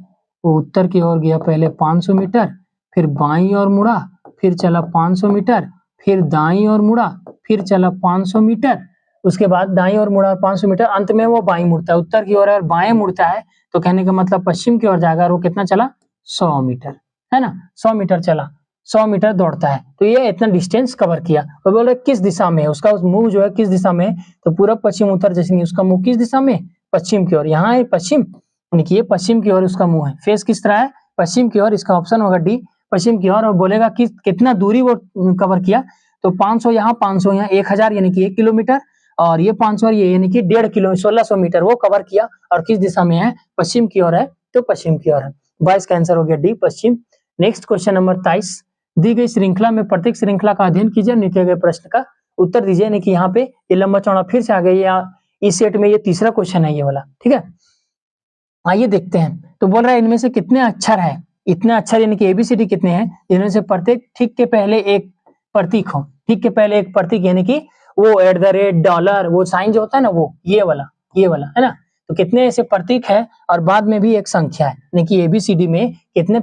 वो उत्तर की ओर गया, पहले 500 मीटर, फिर बाईं ओर मुड़ा, फिर चला 500 मीटर, फिर दाईं ओर मुड़ा, फिर चला 500 मीटर, उसके बाद दाईं ओर मुड़ा 500 मीटर, अंत में वो बाईं मुड़ता है। उत्तर की ओर है और बाएं मुड़ता है, तो कहने का मतलब पश्चिम की ओर जाएगा, और वो कितना चला 100 मीटर, है ना, 100 मीटर चला, 100 मीटर दौड़ता है। तो ये इतना डिस्टेंस कवर किया। तो बोल रहे किस दिशा में है उसका, उस मुंह जो है किस दिशा में, तो पूरा पश्चिम उत्तर जैसे नहीं, उसका मुंह किस दिशा में, पश्चिम की ओर। यहाँ है पश्चिम, यानी कि ये पश्चिम की ओर उसका मुंह है, फेस किस तरह है, पश्चिम की ओर। इसका ऑप्शन होगा डी, पश्चिम की ओर। और बोलेगा कि कितना दूरी वो कवर किया, तो 500 यहाँ, 500 यहाँ, 1000 यानी कि 1 किलोमीटर, और ये 500 और ये यानी कि 1.5 किलो, 1600 मीटर वो कवर किया। और किस दिशा में है, पश्चिम की ओर है, तो पश्चिम की ओर है। 22 का आंसर हो गया डी, पश्चिम। Next question number 23। दी गई श्रृंखला में प्रत्येक श्रृंखला का अध्ययन कीजिए, नीचे गए प्रश्न का उत्तर दीजिए। यानी कि यहाँ पे ये लंबा चौड़ा फिर से आ गया, इस सेट में ये तीसरा क्वेश्चन है ये वाला, ठीक है। आइए देखते हैं। तो बोल रहा है इनमें से कितने अक्षर है, इतने अक्षर यानी कि एबीसीडी कितने हैं, इनमें से प्रत्येक ठीक के पहले एक प्रतीक हो, ठीक के पहले एक प्रतीक, यानी कि वो @ डॉलर, वो साइन जो होता है ना, वो ये वाला है ना। तो कितने ऐसे प्रतीक है और बाद में भी एक संख्या है, यानी कि एबीसीडी में कितने,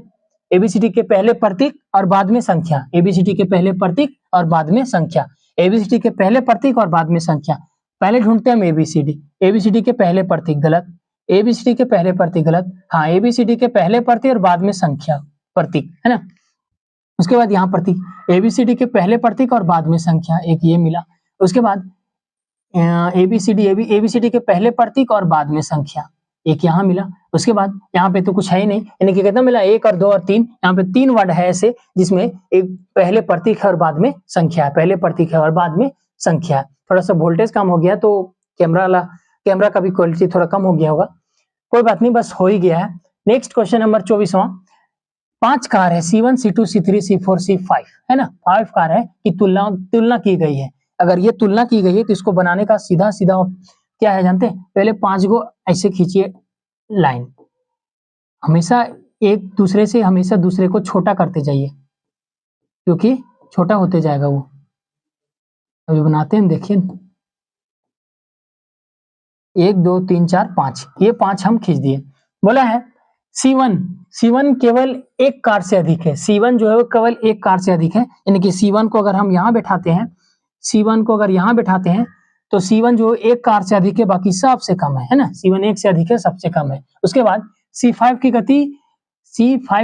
एबीसीडी के पहले प्रतीक और बाद में संख्या, एबीसीडी के पहले प्रतीक और बाद में संख्या, एबीसीडी के पहले प्रतीक और बाद में संख्या। पहले ढूंढते हैं हम एबीसीडी, एबीसीडी के पहले प्रतीक गलत, एबीसीडी के पहले प्रतीक गलत, हाँ एबीसीडी के पहले प्रतीक और बाद में संख्या प्रतीक, है ना। उसके बाद यहाँ प्रतीक, एबीसीडी के पहले प्रतीक और बाद में संख्या, एक ये मिला। उसके बाद एबीसीडी के पहले प्रतीक और बाद में संख्या, एक यहाँ मिला। उसके बाद यहाँ पे तो कुछ है ही नहीं, यानी कि कितना मिला, 1 और 2 और 3। यहाँ पे 3 वर्ड है ऐसे जिसमें एक पहले प्रतीक है और बाद में संख्या है, पहले प्रतीक है और बाद में संख्या है। थोड़ा सा वोल्टेज कम हो गया तो कैमरा का भी क्वालिटी थोड़ा कम हो गया होगा, कोई बात नहीं, बस हो ही गया है। नेक्स्ट क्वेश्चन नंबर 24वां। 5 कार है, C1 C2 C3 C4 C5, है ना, 5 कार है कि तुलना की गई है। अगर ये तुलना की गई है तो इसको बनाने का सीधा क्या है जानते हैं, पहले 5 को ऐसे खींचिए लाइन, हमेशा एक दूसरे से हमेशा दूसरे को छोटा करते जाइए, क्योंकि छोटा होते जाएगा वो। अभी बनाते हैं, देखिए 1 2 3 4 5, ये 5 हम खींच दिए। बोला है C1 केवल एक कार से अधिक है, C1 जो है वो केवल एक कार से अधिक है, यानी कि C1 को अगर हम यहाँ बैठाते हैं, C1 को अगर यहाँ बैठाते हैं तो C1 जो एक कार से अधिक है, बाकी सबसे कम है ना, C1 एक से अधिक है, सबसे कम है। उसके बाद C5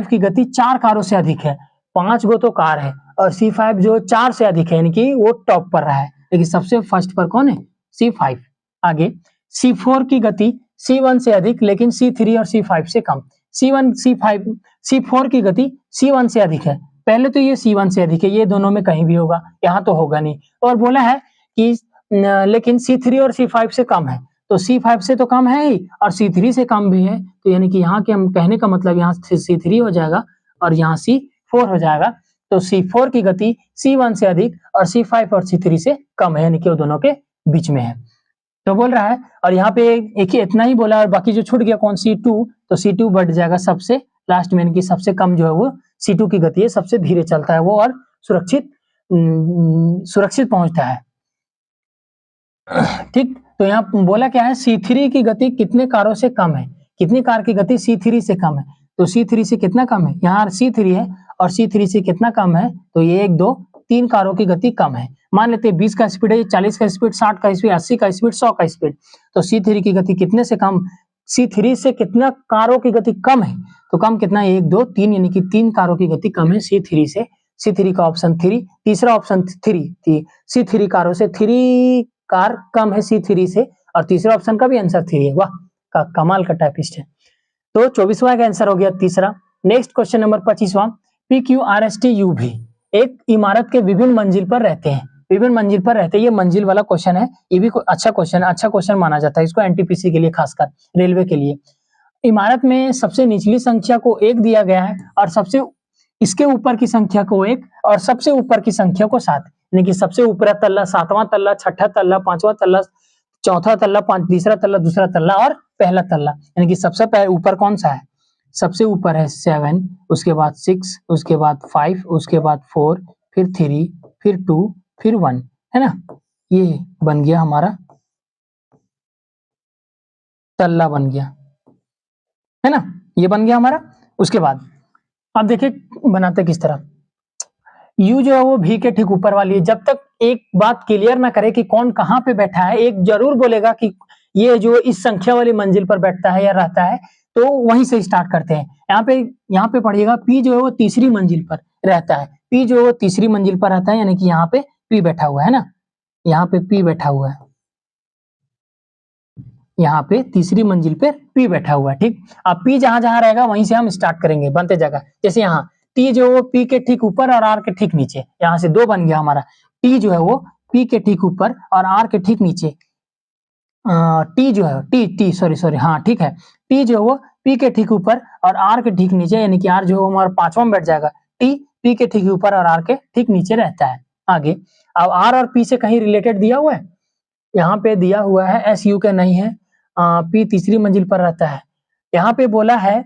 की गति 4 कारों से अधिक है, 5 गो तो कार है और C5 जो 4 से अधिक है, यानी कि वो टॉप पर रहा है, लेकिन सबसे फर्स्ट पर कौन है, C5। आगे C4 की गति C1 से अधिक लेकिन C3 और C5 से कम। C1 C5 C4 की गति C1 से अधिक है। पहले तो ये C1 से अधिक है, ये दोनों में कहीं भी होगा, यहाँ तो होगा नहीं। और बोला है कि लेकिन C3 और C5 से कम है, तो C5 से तो कम है ही और C3 से कम भी है, तो यानी कि यहाँ के हम कहने का मतलब यहाँ C3 हो जाएगा और यहाँ C4 हो जाएगा। तो C4 की गति C1 से अधिक और C5 और C3 से कम है, यानी कि वो दोनों के बीच में है। तो बोल रहा है, और यहाँ पे एक ही इतना ही बोला और बाकी जो छूट गया कौन C2, तो C2 बढ़ जाएगा सबसे लास्ट में, यानी कि सबसे कम जो है वो C2 की गति है, सबसे धीरे चलता है वो और सुरक्षित पहुंचता है। ठीक, तो यहाँ बोला क्या है, C3 की गति कितने कारों से कम है, कितनी कार की गति C3 से कम है, तो C3 से कितना कम है, यहाँ C3 है और C3 से कितना कम है, तो ये 1 2 3 कारों की गति कम है। मान लेते हैं 20 का स्पीड है, 40 का स्पीड, 60 का स्पीड, 80 का स्पीड, 100 का स्पीड, तो C3 की गति कितने से कम, C3 से कितना कारों की गति कम है, तो कम कितना, 1 2 3, यानी कि 3 कारों की गति कम है C3 से। C3 का ऑप्शन 3, तीसरा ऑप्शन 3, C3 कारों से 3 कार कम है C3 से, और तीसरा ऑप्शन का भी आंसर 3 है। वाह, कमाल का टाइपिस्ट है। तो 24वां का आंसर हो गया तीसरा। नेक्स्ट क्वेश्चन नंबर 25वां, PQRSTUV एक इमारत के विभिन्न मंजिल पर रहते हैं, विभिन्न मंजिल पर रहते हैं, ये मंजिल वाला क्वेश्चन है, ये भी अच्छा क्वेश्चन है, अच्छा क्वेश्चन माना जाता है इसको एनटीपीसी के लिए, खासकर रेलवे के लिए। इमारत में सबसे निचली संख्या को 1 दिया गया है और सबसे इसके ऊपर की संख्या को 1 और सबसे ऊपर की संख्या को 7, यानी कि सबसे ऊपर तल्ला, 7वां तल्ला, 6ठा तल्ला, 5वां तल्ला, 4था तल्ला, तीसरा तल्ला, दूसरा तल्ला और पहला तल्ला, यानी कि सबसे ऊपर कौन सा है, सबसे ऊपर है 7, उसके बाद 6, उसके बाद 5, उसके बाद 4, फिर 3, फिर 2, फिर 1, है ना। ये बन गया हमारा तल्ला, बन गया है ना, ये बन गया हमारा। उसके बाद अब देखिए बनाते किस तरह, यू जो है वो भी के ठीक ऊपर वाली है। जब तक एक बात क्लियर ना करे कि कौन कहाँ पे बैठा है, एक जरूर बोलेगा कि ये जो इस संख्या वाली मंजिल पर बैठता है या रहता है, तो वहीं से स्टार्ट करते हैं। यहाँ पे पढ़िएगा, पी जो है वो तीसरी मंजिल पर रहता है, पी जो है वो तीसरी मंजिल पर रहता है, यानी कि यहाँ पे पी बैठा हुआ है ना, यहाँ पे पी बैठा हुआ है, यहाँ पे तीसरी मंजिल पे पी बैठा हुआ है। ठीक, अब पी जहां जहां रहेगा वहीं से हम स्टार्ट करेंगे बनते जगह। जैसे यहाँ टी जो है वो पी के ठीक ऊपर और आर के ठीक नीचे, यहाँ से 2 बन गया हमारा। टी जो है वो पी के ठीक ऊपर और आर के ठीक नीचे, टी जो है टी सॉरी हाँ ठीक है, टी जो है वो पी के ठीक ऊपर और आर के ठीक नीचे, यानी कि आर जो है हमारा 5वां में बैठ जाएगा। टी पी के ठीक ऊपर और आर के ठीक नीचे रहता है। आगे अब आर और पी से कहीं रिलेटेड दिया हुआ है, यहाँ पे दिया हुआ है, एस यू के नहीं है, पी तीसरी मंजिल पर रहता है। यहाँ पे बोला है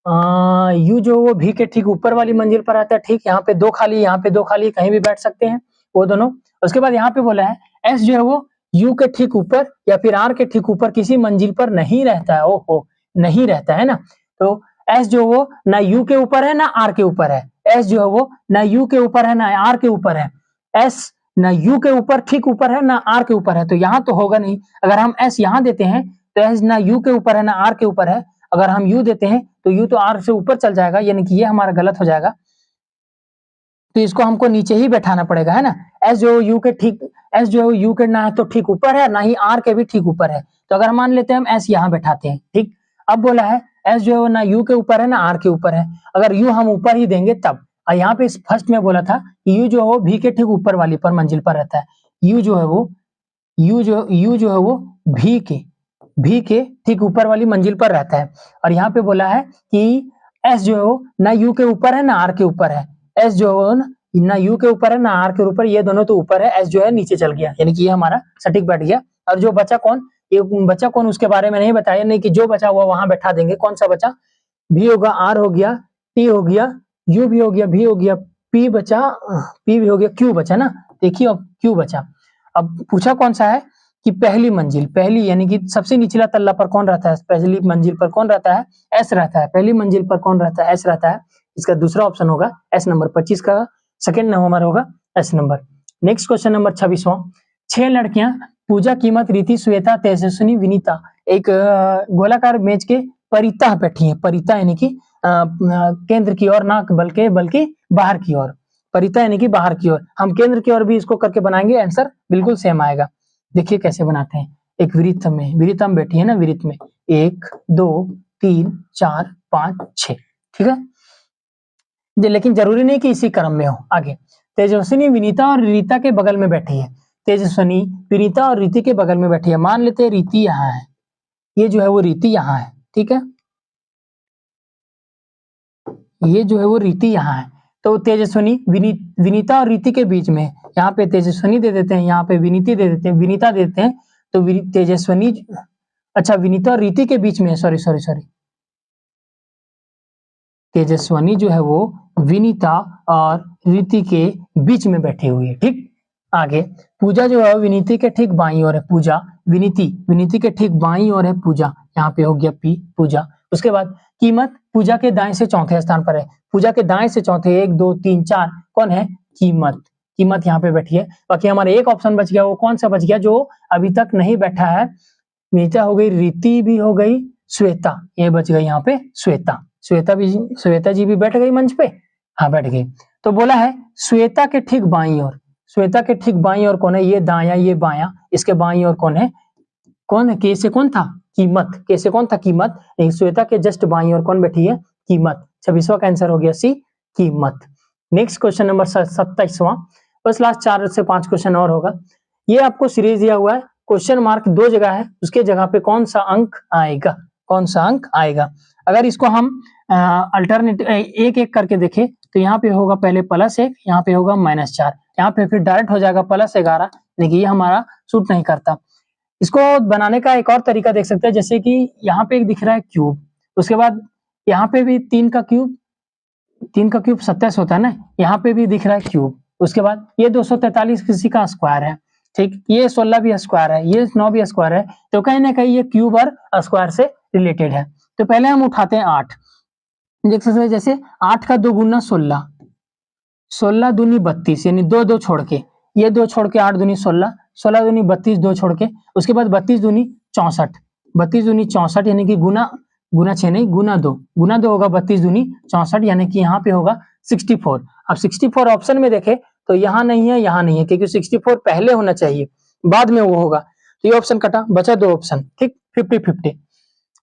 यू जो वो भी के ठीक ऊपर वाली मंजिल पर रहता है। ठीक, यहाँ पे 2 खाली, यहाँ पे 2 खाली, कहीं भी बैठ सकते हैं वो दोनों। उसके बाद यहाँ पे बोला है एस जो है वो यू के ठीक ऊपर या फिर आर के ठीक ऊपर किसी मंजिल पर नहीं रहता है। ओहो, नहीं रहता है ना, तो एस जो वो ना यू के ऊपर है ना आर के ऊपर है, एस जो है वो ना यू के ऊपर है ना आर के ऊपर है, एस ना यू के ऊपर ठीक ऊपर है ना आर के ऊपर है, तो यहाँ तो होगा नहीं। अगर हम एस यहाँ देते हैं तो एस ना यू के ऊपर है ना आर के ऊपर है, अगर हम यू देते हैं तो यू तो आर से ऊपर चल जाएगा, यानी कि ये हमारा गलत हो जाएगा, तो इसको हमको नीचे ही बैठाना पड़ेगा, है ना। एस जो यू के ठीक, एस जो यू के ना तो ठीक ऊपर है ना ही आर के भी ठीक ऊपर है, तो अगर मान लेते हैं हम एस यहाँ बैठाते हैं। ठीक, अब बोला है एस जो है ना यू के ऊपर है ना आर के ऊपर है, अगर यू हम ऊपर ही देंगे तब। और यहाँ पे फर्स्ट में बोला था यू जो है भी के ठीक ऊपर वाली पर मंजिल पर रहता है, यू जो है वो यू जो है वो भी के ठीक ऊपर वाली मंजिल पर रहता है। और यहाँ पे बोला है कि एस जो है वो ना यू के ऊपर है ना आर के ऊपर है, एस जो है ना यू के ऊपर है ना आर के ऊपर, ये दोनों तो ऊपर है, एस जो है नीचे चल गया, यानी कि ये हमारा सटीक बैठ गया। और जो बचा कौन, ये बचा कौन उसके बारे में नहीं बताया, नहीं कि जो बचा हुआ वहां बैठा देंगे। कौन सा बचा, भी होगा, आर हो गया, टी हो गया, यू भी हो गया, भी हो गया, पी बचा, पी भी हो गया, क्यू बचा ना। देखिए अब क्यू बचा। अब पूछा कौन सा है कि पहली मंजिल, पहली यानी कि सबसे निचला तल्ला पर कौन रहता है, पहली मंजिल पर कौन रहता है, एस रहता है। पहली मंजिल पर कौन रहता है, एस रहता है। इसका दूसरा ऑप्शन होगा एस नंबर, 25 का सेकंड नंबर होगा S number. Next question number 26वां, 6 लड़कियां पूजा, कीमत, रीति, श्वेता, तेजस्विनी, विनीता एक गोलाकार मेज के परितः बैठी है। परितः यानी कि केंद्र की ओर, ना बल्कि बाहर की ओर। परितः यानी कि बाहर की ओर, हम केंद्र की ओर भी इसको करके बनाएंगे, आंसर बिल्कुल सेम आएगा। देखिए कैसे बनाते हैं। एक वृत्त में बैठी है ना, वृत्त में 1 2 3 4 5 6, ठीक है। लेकिन जरूरी नहीं कि इसी क्रम में हो। आगे तेजस्विनी विनीता और रीता के बगल में बैठी है। तेजस्विनी विनीता और रीति के बगल में बैठी है। मान लेते हैं रीति यहाँ है, ये जो है वो रीति यहाँ है, ठीक है। ये जो है वो रीति यहाँ है, तो तेजस्विनी विनीता और रीति के बीच में, यहाँ पे तेजस्विनी दे देते हैं, यहाँ पे विनीति दे देते हैं, विनीता देते हैं, तो तेजस्विनी, अच्छा विनीता और रीति के बीच में, सॉरी तेजस्विनी जो है वो विनीता और रीति के बीच में बैठी हुई है, ठीक। आगे पूजा जो है विनीति के ठीक बाईं ओर है, पूजा विनीति के ठीक बाईं ओर है पूजा, यहाँ पे हो गया पी पूजा। उसके बाद कीमत पूजा के दाएं से चौथे स्थान पर है, पूजा के दाएं से चौथे 1 2 3 4 कौन है, कीमत यहाँ पे बैठी है। बाकी हमारा एक ऑप्शन बच गया, वो कौन सा बच गया जो अभी तक नहीं बैठा है, विनीता हो गई, रीति भी हो गई, श्वेता, ये बच गई यहाँ पे श्वेता जी भी बैठ गई मंच पे, हाँ बैठ गई। तो बोला है श्वेता के ठीक बाईं ओर, श्वेता के ठीक बाईं ओर कौन है, ये दाया ये बाया, इसके बाईं ओर कौन है, कैसे कौन था, कीमत, श्वेता के जस्ट बाईं ओर कौन बैठी है, कीमत। 26वां का आंसर हो गया सी, कीमत। नेक्स्ट क्वेश्चन नंबर 27वां, बस लास्ट 4 से 5 क्वेश्चन और होगा। ये आपको सीरीज दिया हुआ है, क्वेश्चन मार्क 2 जगह है, उसके जगह पे कौन सा अंक आएगा। अगर इसको हम अल्टरनेटिव एक एक करके देखें तो यहाँ पे होगा पहले +1, यहाँ पे होगा -4, यहाँ पे फिर डायरेक्ट हो जाएगा +11, लेकिन ये हमारा सूट नहीं करता। इसको बनाने का एक और तरीका देख सकते हैं, जैसे कि यहाँ पे एक दिख रहा है क्यूब, उसके बाद यहाँ पे भी 3 का क्यूब 27 होता है ना, यहाँ पे भी दिख रहा है क्यूब, उसके बाद ये 243 किसी का स्क्वायर है, ठीक, ये 16 भी स्क्वायर है, ये 9 भी स्क्वायर है, तो कहीं ना कहीं ये क्यूब और स्क्वायर से रिलेटेड है। तो पहले हम उठाते हैं 8, देख सकते हैं जैसे 8 का 2 गुना 16, 16 दूनी 32, यानी 2 2 छोड़ के, ये 2 छोड़ के 8 दूनी 16, 16 दूनी 32, 2 छोड़ के, उसके बाद 32 दूनी 64, 32 दूनी 64, यानी कि गुना 6 नहीं, गुना 2 होगा, 32 दूनी 64, यानी कि यहाँ पे होगा 64। अब 64 ऑप्शन में देखें तो यहाँ नहीं है, क्योंकि 64 पहले होना चाहिए, बाद में वो होगा, तो ये ऑप्शन कटा, बचा 2 ऑप्शन, ठीक, 50-50।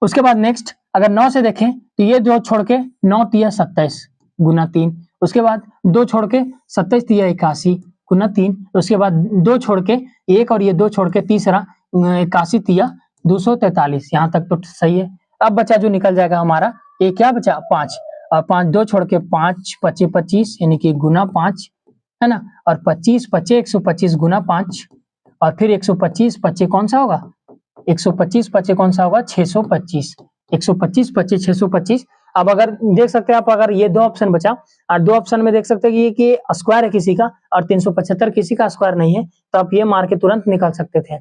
उसके बाद नेक्स्ट अगर 9 से देखें तो ये 2 छोड़ के 9 तिया 27 गुना 3, उसके बाद 2 छोड़ के 27 तिया 81 गुना 3, उसके बाद 2 छोड़ के 1 और ये 2 छोड़ के तीसरा 81 तिया 243, यहाँ तक तो सही है। अब बचा जो निकल जाएगा हमारा, ये क्या बचा, 5, और 5 2 छोड़ के 5 5 25, यानी कि गुना 5 है ना, और 25 25 125 गुना 5, और फिर 125 25 कौन सा होगा, 125 25 कौन सा होगा, 625, 125 25 625। अब अगर देख सकते हैं आप, अगर ये 2 ऑप्शन बचा और 2 ऑप्शन में देख सकते हैं कि ये स्क्वायर है किसी का और 375 किसी का स्क्वायर नहीं है, तो आप ये मार के तुरंत निकाल सकते थे।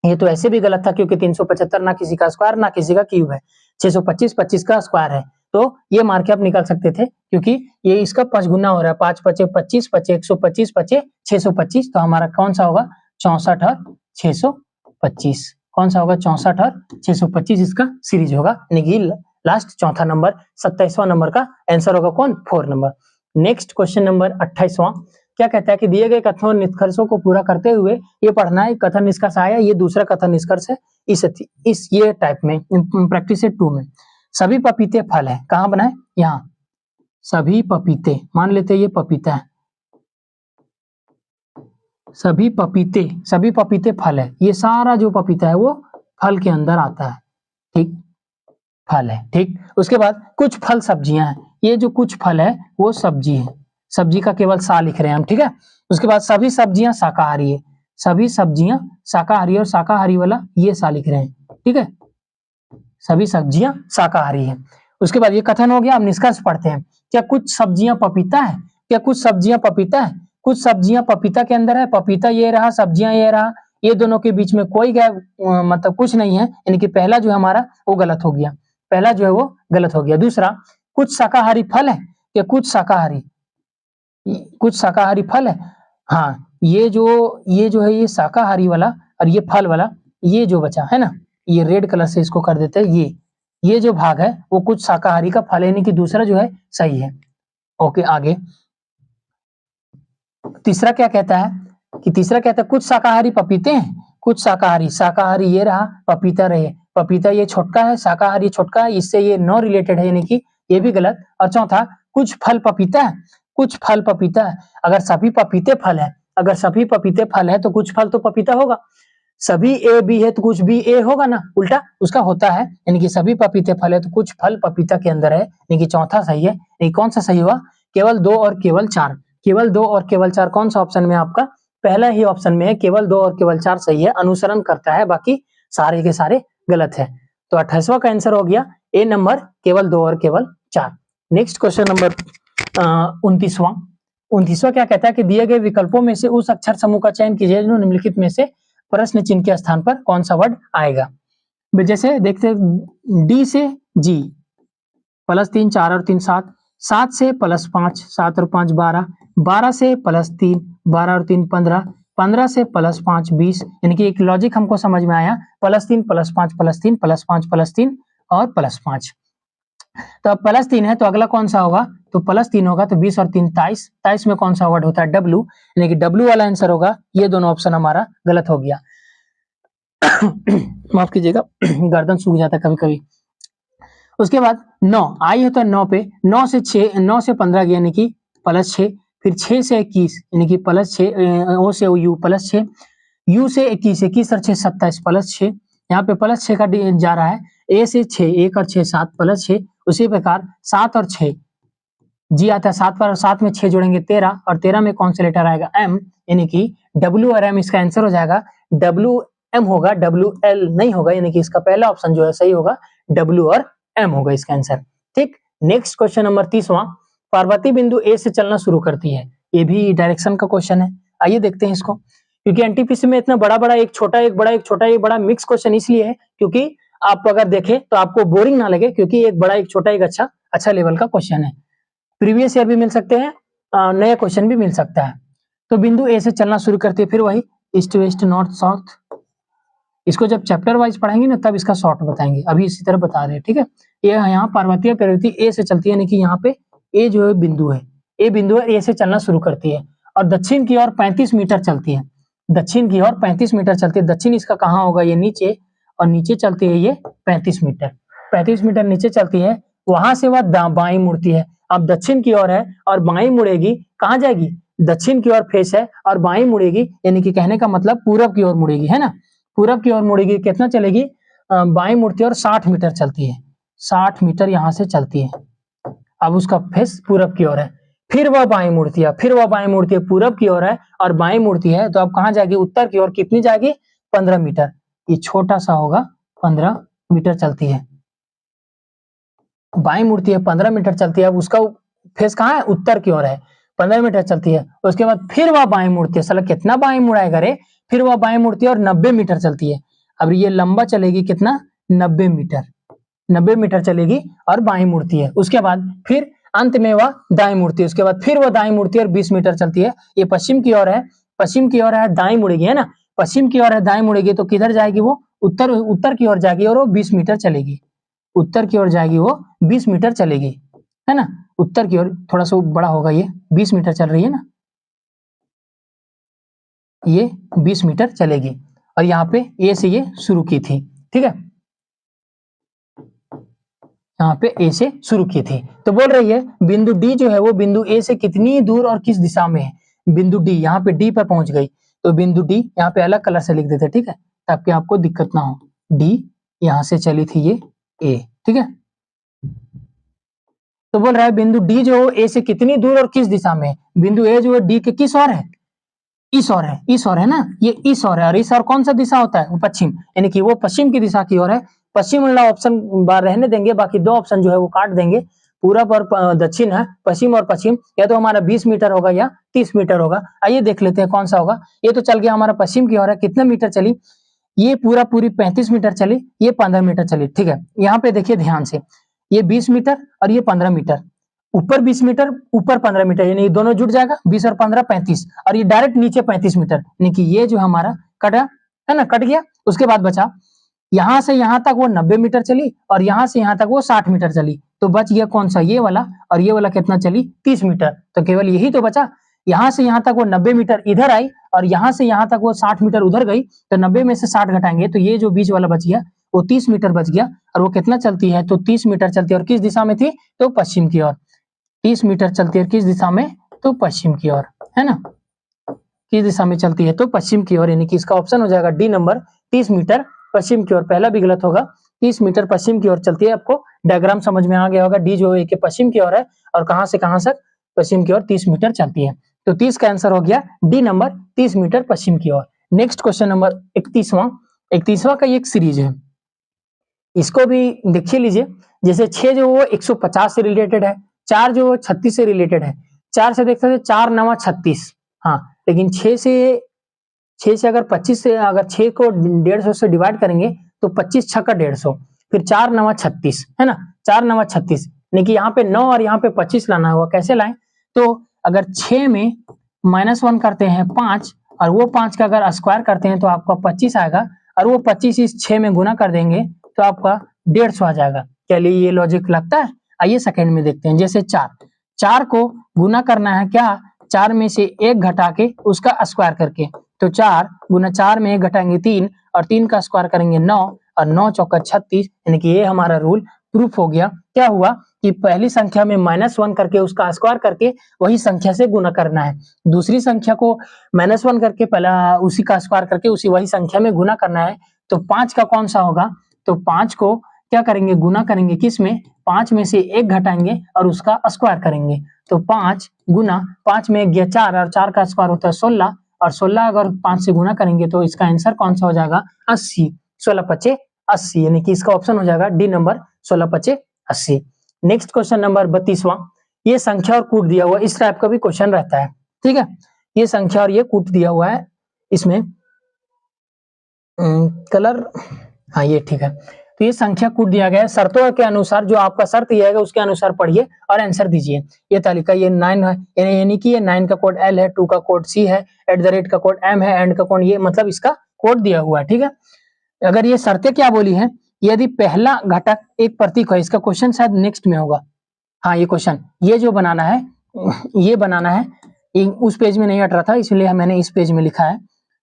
ये तो ऐसे भी गलत था, क्योंकि 375 ना किसी का स्क्वायर ना किसी का क्यूब है, 625 25 का स्क्वायर है, तो ये मार के आप निकाल सकते थे, क्योंकि ये इसका 5 गुना हो रहा है, 5 5 25 25 125 25 625, तो हमारा कौन सा होगा, 64 और 625, कौन सा होगा, 64 और 625 इसका सीरीज होगा, यानी लास्ट चौथा नंबर 27वां नंबर का आंसर होगा कौन, 4 नंबर। नेक्स्ट क्वेश्चन नंबर 28वां, क्या कहता है कि दिए गए कथन निष्कर्षों को पूरा करते हुए ये पढ़ना है, कथन निष्कर्ष आया, ये दूसरा कथन निष्कर्ष है इस ये टाइप में, प्रैक्टिस 2 में। सभी पपीते फल है, कहाँ बनाए, यहाँ, सभी पपीते, मान लेते हैं ये पपीता है, सभी पपीते फल है, ये सारा जो पपीता है वो फल के अंदर आता है, ठीक, फल है, ठीक। उसके बाद कुछ फल सब्जियां हैं, ये जो कुछ फल है वो सब्जी है, सब्जी का केवल सा लिख रहे हैं हम, ठीक है। उसके बाद सभी सब्जियां शाकाहारी है, सभी सब्जियां शाकाहारी, और शाकाहारी वाला ये सा लिख रहे हैं, ठीक है, सभी सब्जियां शाकाहारी है। उसके बाद ये कथन हो गया। अब निष्कर्ष पढ़ते हैं, क्या कुछ सब्जियां पपीता है, क्या कुछ सब्जियां पपीता है, कुछ सब्जियां पपीता के अंदर है, पपीता ये रहा, सब्जियां ये रहा, ये दोनों के बीच में कोई मतलब कुछ नहीं है, यानी कि पहला जो है हमारा वो गलत हो गया, पहला जो है वो गलत हो गया। दूसरा, कुछ शाकाहारी फल है, या कुछ शाकाहारी फल है, हाँ, ये जो है ये शाकाहारी वाला और ये फल वाला, ये जो बचा है ना, ये रेड कलर से इसको कर देते हैं, ये जो भाग है वो कुछ शाकाहारी का फल है, यानी कि दूसरा जो है सही है। ओके, आगे तीसरा क्या कहता है, कि तीसरा कहता है कुछ शाकाहारी पपीते हैं, कुछ शाकाहारी, शाकाहारी ये रहा, पपीता रहे, पपीता ये छोटका है, शाकाहारी छोटका है, इससे ये नो रिलेटेड है, यानी कि ये भी गलत। और चौथा, कुछ फल पपीता है, कुछ फल पपीता है। अगर सभी पपीते फल है, अगर सभी पपीते फल है तो कुछ फल तो पपीता होगा। सभी ए बी है तो कुछ भी ए होगा ना, उल्टा उसका होता है, यानी कि सभी पपीते फल है तो कुछ फल पपीता के अंदर है, यानी कि चौथा सही है। ये कौन सा सही हुआ? केवल 2 और केवल 4, केवल 2 और केवल 4 कौन सा ऑप्शन में आपका? पहला ही ऑप्शन में है, केवल 2 और केवल 4 सही है, अनुसरण करता है, बाकी सारे के सारे गलत है। तो 28वां का आंसर हो गया ए नंबर, केवल 2 और केवल 4। नेक्स्ट क्वेश्चन नंबर 29वां। 29वां क्या कहता है कि दिए गए विकल्पों में से उस अक्षर समूह का चयन कीजिए जो निम्नलिखित में से प्रश्न चिन्ह के स्थान पर कौन सा वर्ड आएगा। जैसे देखते डी से जी, +3 4 और 3 7, 7 से +5 7 और 5 12, 12 से +3 12 और 3 15, 15 से +5 20, यानी कि एक लॉजिक हमको समझ में आया, +3 +5 +3 +5 +3 और +5। तो अब +3 है तो अगला कौन सा होगा? तो +3 होगा तो 20 और 3 23, 23 में कौन सा वर्ड होता है? डब्लू, यानी कि डब्लू वाला आंसर होगा। ये दोनों ऑप्शन हमारा गलत हो गया। माफ कीजिएगा, गर्दन सूख जाता है कभी कभी। उसके बाद 9 आई है तो 9 पे, 9 से 6, 9 से 15 गया यानी कि +6, फिर 6 से 21 यानी कि +6, ओ से यू +6, यू से 21, 21 और 6 27 +6, यहाँ पे +6 का जा रहा है, ए से 6, 1 और 6 7 +6, उसी प्रकार 7 और 6 जी आता है, 7 पर और 7 में 6 जोड़ेंगे 13, और 13 में कौन सा लेटर आएगा? एम, यानी कि डब्ल्यू और एम इसका आंसर हो जाएगा। डब्ल्यू एम होगा, डब्ल्यू एल नहीं होगा, यानी कि इसका पहला ऑप्शन जो है सही होगा, डब्ल्यू और एम होगा इसका आंसर। ठीक, नेक्स्ट क्वेश्चन नंबर 30वां। पार्वती बिंदु ए से चलना शुरू करती है, ये भी डायरेक्शन का क्वेश्चन है। आइए देखते हैं इसको, क्योंकि एनटीपीसी में इतना बड़ा बड़ा एक छोटा एक बड़ा एक छोटा एक बड़ा मिक्स क्वेश्चन इसलिए है क्योंकि आप अगर देखें तो आपको बोरिंग ना लगे, क्योंकि एक बड़ा एक छोटा एक अच्छा लेवल का क्वेश्चन है। प्रीवियस ईयर भी मिल सकते हैं, नया क्वेश्चन भी मिल सकता है। तो बिंदु ए से चलना शुरू करती है, फिर वही ईस्ट वेस्ट नॉर्थ साउथ। इसको जब चैप्टर वाइज पढ़ेंगे ना तब इसका शॉर्ट बताएंगे, अभी इसी तरह बता रहे हैं। ठीक है, ये यहाँ पार्वतीय प्रवृत्ति ए से चलती है, यानी कि यहाँ पे ए जो है बिंदु है, ए बिंदु है, ए से चलना शुरू करती है और दक्षिण की ओर 35 मीटर चलती है, दक्षिण की ओर 35 मीटर चलती है। दक्षिण इसका कहाँ होगा? ये नीचे, और नीचे चलती है ये 35 मीटर, 35 मीटर नीचे चलती है, वहां से वह बाई मुड़ती है। अब दक्षिण की ओर है और बाई मुड़ेगी, कहाँ जाएगी? दक्षिण की ओर फेस है और बाई मुड़ेगी, यानी कि कहने का मतलब पूरब की ओर मुड़ेगी, है ना, पूरब की ओर मुड़ेगी। कितना चलेगी? बाई मुड़ती है और 60 मीटर चलती है, 60 मीटर यहाँ से चलती है। अब उसका फेस पूरब की ओर है, फिर वह बाई मुड़ती है, फिर वह बाई मुड़ती है, पूरब की ओर है और बाई मुड़ती है, तो अब कहाँ जाएगी? उत्तर की ओर। कितनी जाएगी? 15 मीटर। ये छोटा सा होगा, 15 मीटर चलती है, बाई मुड़ती है, 15 मीटर चलती है। अब उसका फेस कहाँ है? उत्तर की ओर है, 15 मीटर चलती है। उसके बाद फिर वह बाई मुड़ती है, साला कितना बाई मुड़ाएगा रे, फिर वह बाई मुड़ती है और 90 मीटर चलती है। अब ये लंबा चलेगी कितना? 90 मीटर, 90 मीटर चलेगी और बाई मुड़ती है। उसके बाद फिर अंत में वह दाई मुड़ती है, उसके बाद फिर वह दाई मुड़ती है और 20 मीटर चलती है। ये पश्चिम की ओर है, पश्चिम की ओर है, दाई मुड़ेगी, है ना, पश्चिम की ओर है, दाई मुड़ेगी, तो किधर जाएगी? वो उत्तर की ओर जाएगी और वो 20 मीटर चलेगी, उत्तर की ओर जाएगी, वो 20 मीटर चलेगी, है ना, उत्तर की ओर। थोड़ा सा बड़ा होगा, ये 20 मीटर चल रही है ना, ये 20 मीटर चलेगी और यहाँ पे ए से ये शुरू की थी। ठीक है, यहाँ पे ए से शुरू की थी, तो बोल रही है बिंदु डी जो है वो बिंदु ए से कितनी दूर और किस दिशा में है। बिंदु डी, यहाँ पे डी पर पहुंच गई, तो बिंदु डी यहाँ पे अलग कलर से लिख देते, ठीक है, ताकि आपको दिक्कत ना हो। डी यहाँ से चली थी ये ए, ठीक है, तो बोल रहा है बिंदु डी जो ए से कितनी दूर और किस दिशा में है। बिंदु ए जो है डी के किस ओर है? इस ओर है, इस ओर है ना, ये इस ओर है, और इस ओर कौन सा दिशा होता है? वो पश्चिम, यानी कि वो पश्चिम की दिशा की ओर है। पश्चिम वाला ऑप्शन बार रहने देंगे, बाकी दो ऑप्शन जो है वो काट देंगे, पूरब और दक्षिण है, पश्चिम और पश्चिम, या तो हमारा 20 मीटर होगा या 30 मीटर होगा। आइए देख लेते हैं कौन सा होगा। ये तो चल गया हमारा पश्चिम की ओर है, कितने मीटर चली? ये पूरी 35 मीटर चली, ये 15 मीटर चली। ठीक है, यहाँ पे देखिए ध्यान से, ये 20 मीटर और ये 15 मीटर, ऊपर 20 मीटर ऊपर 15 मीटर, यानी दोनों जुड़ जाएगा, 20 और 15 35, और ये डायरेक्ट नीचे 35 मीटर, यानी कि ये जो हमारा कटा है ना, कट गया। उसके बाद बचा यहां से यहां तक वो 90 मीटर चली और यहां से यहां तक वो 60 मीटर चली, तो बच गया कौन सा? ये वाला, और ये वाला कितना चली? 30 मीटर, तो केवल यही तो बचा। यहाँ से यहाँ तक वो 90 मीटर इधर आई और यहाँ से यहाँ तक वो 60 मीटर उधर गई, तो 90 में से 60 घटाएंगे तो ये जो बीच वाला बच गया वो 30 मीटर बच गया। और वो कितना चलती है, तो 30 मीटर चलती है और किस दिशा में थी, तो पश्चिम की ओर। 30 मीटर चलती है किस दिशा में, तो पश्चिम की ओर, है ना, किस दिशा में चलती है, तो पश्चिम की ओर, यानी कि इसका ऑप्शन हो जाएगा डी नंबर, 30 मीटर पश्चिम की ओर। पहला भी गलत होगा, 30 मीटर पश्चिम की ओर चलती है। आपको डायग्राम समझ में आ गया होगा, डी जो है कि पश्चिम की ओर है और कहां से कहां तक, पश्चिम की ओर 30 मीटर चलती है। तो 30 का आंसर हो गया डी नंबर, 30 मीटर पश्चिम की ओर। नेक्स्ट क्वेश्चन नंबर 31वां का एक सीरीज है, इसको भी देखिए लीजिए। जैसे 6 जो वो 150 से रिलेटेड है, 4 जो 36 से रिलेटेड है। 4 से देख सकते 4 9 36, हाँ, लेकिन 6 से अगर 25 से अगर 6 को 150 से डिवाइड करेंगे तो 25 6 का 150, फिर 4 9 36, है ना, 4 9 36, यानी कि यहाँ पे 9 और यहाँ पे 25 लाना हुआ। कैसे लाएं, तो अगर 6 में -1 करते हैं 5 और वो 5 का अगर स्क्वायर करते हैं तो आपका 25 आएगा, और वो 25 इस 6 में गुना कर देंगे तो आपका 150 आ जाएगा। चलिए ये लॉजिक लगता है, आइए सेकंड में देखते हैं। जैसे 4 को गुना करना है क्या, 4 में से 1 घटा के उसका स्क्वायर करके, तो 4 गुना 4 में 1 घटाएंगे 3 और 3 का स्क्वायर करेंगे 9 और 9 चौका 36, यानी कि ये हमारा रूल प्रूफ हो गया। क्या हुआ कि पहली संख्या में -1 करके उसका स्क्वायर करके वही संख्या से गुना करना है, दूसरी संख्या को -1 करके पहला उसी का स्क्वायर करके उसी वही संख्या में गुना करना है। तो 5 का कौन सा होगा, तो 5 को क्या करेंगे, गुना करेंगे किस में, 5 में से 1 घटाएंगे और उसका स्क्वायर करेंगे। तो 5 गुना 5 में 1 गया 4 और 4 का स्क्वायर होता है 16, और 16 अगर 5 से गुना करेंगे तो इसका आंसर कौन सा हो जाएगा, 80। 16 पचे 80, यानी कि इसका ऑप्शन हो जाएगा डी नंबर, 16 पचे 80। नेक्स्ट क्वेश्चन नंबर 32वां, ये संख्या और कूट दिया हुआ, इस टाइप का भी क्वेश्चन रहता है, ठीक है। ये संख्या और ये कूट दिया हुआ है, इसमें कलर, हाँ ये ठीक है। तो ये संख्या कूट दिया गया है, शर्तों के अनुसार जो आपका शर्त ये है उसके अनुसार पढ़िए और आंसर दीजिए। ये तालिका ये 9 है, यानी कि ये 9 का कोड L है, 2 का कोड C है, @ का कोड M है, एंड का कोड ये, मतलब इसका कोड दिया हुआ है, ठीक है। अगर ये शर्तें क्या बोली है, यदि पहला घटक एक प्रतीक है, इसका क्वेश्चन शायद नेक्स्ट में होगा, हाँ ये क्वेश्चन, ये जो बनाना है, ये बनाना है, उस पेज में नहीं हट रहा था इसलिए मैंने इस पेज में लिखा है।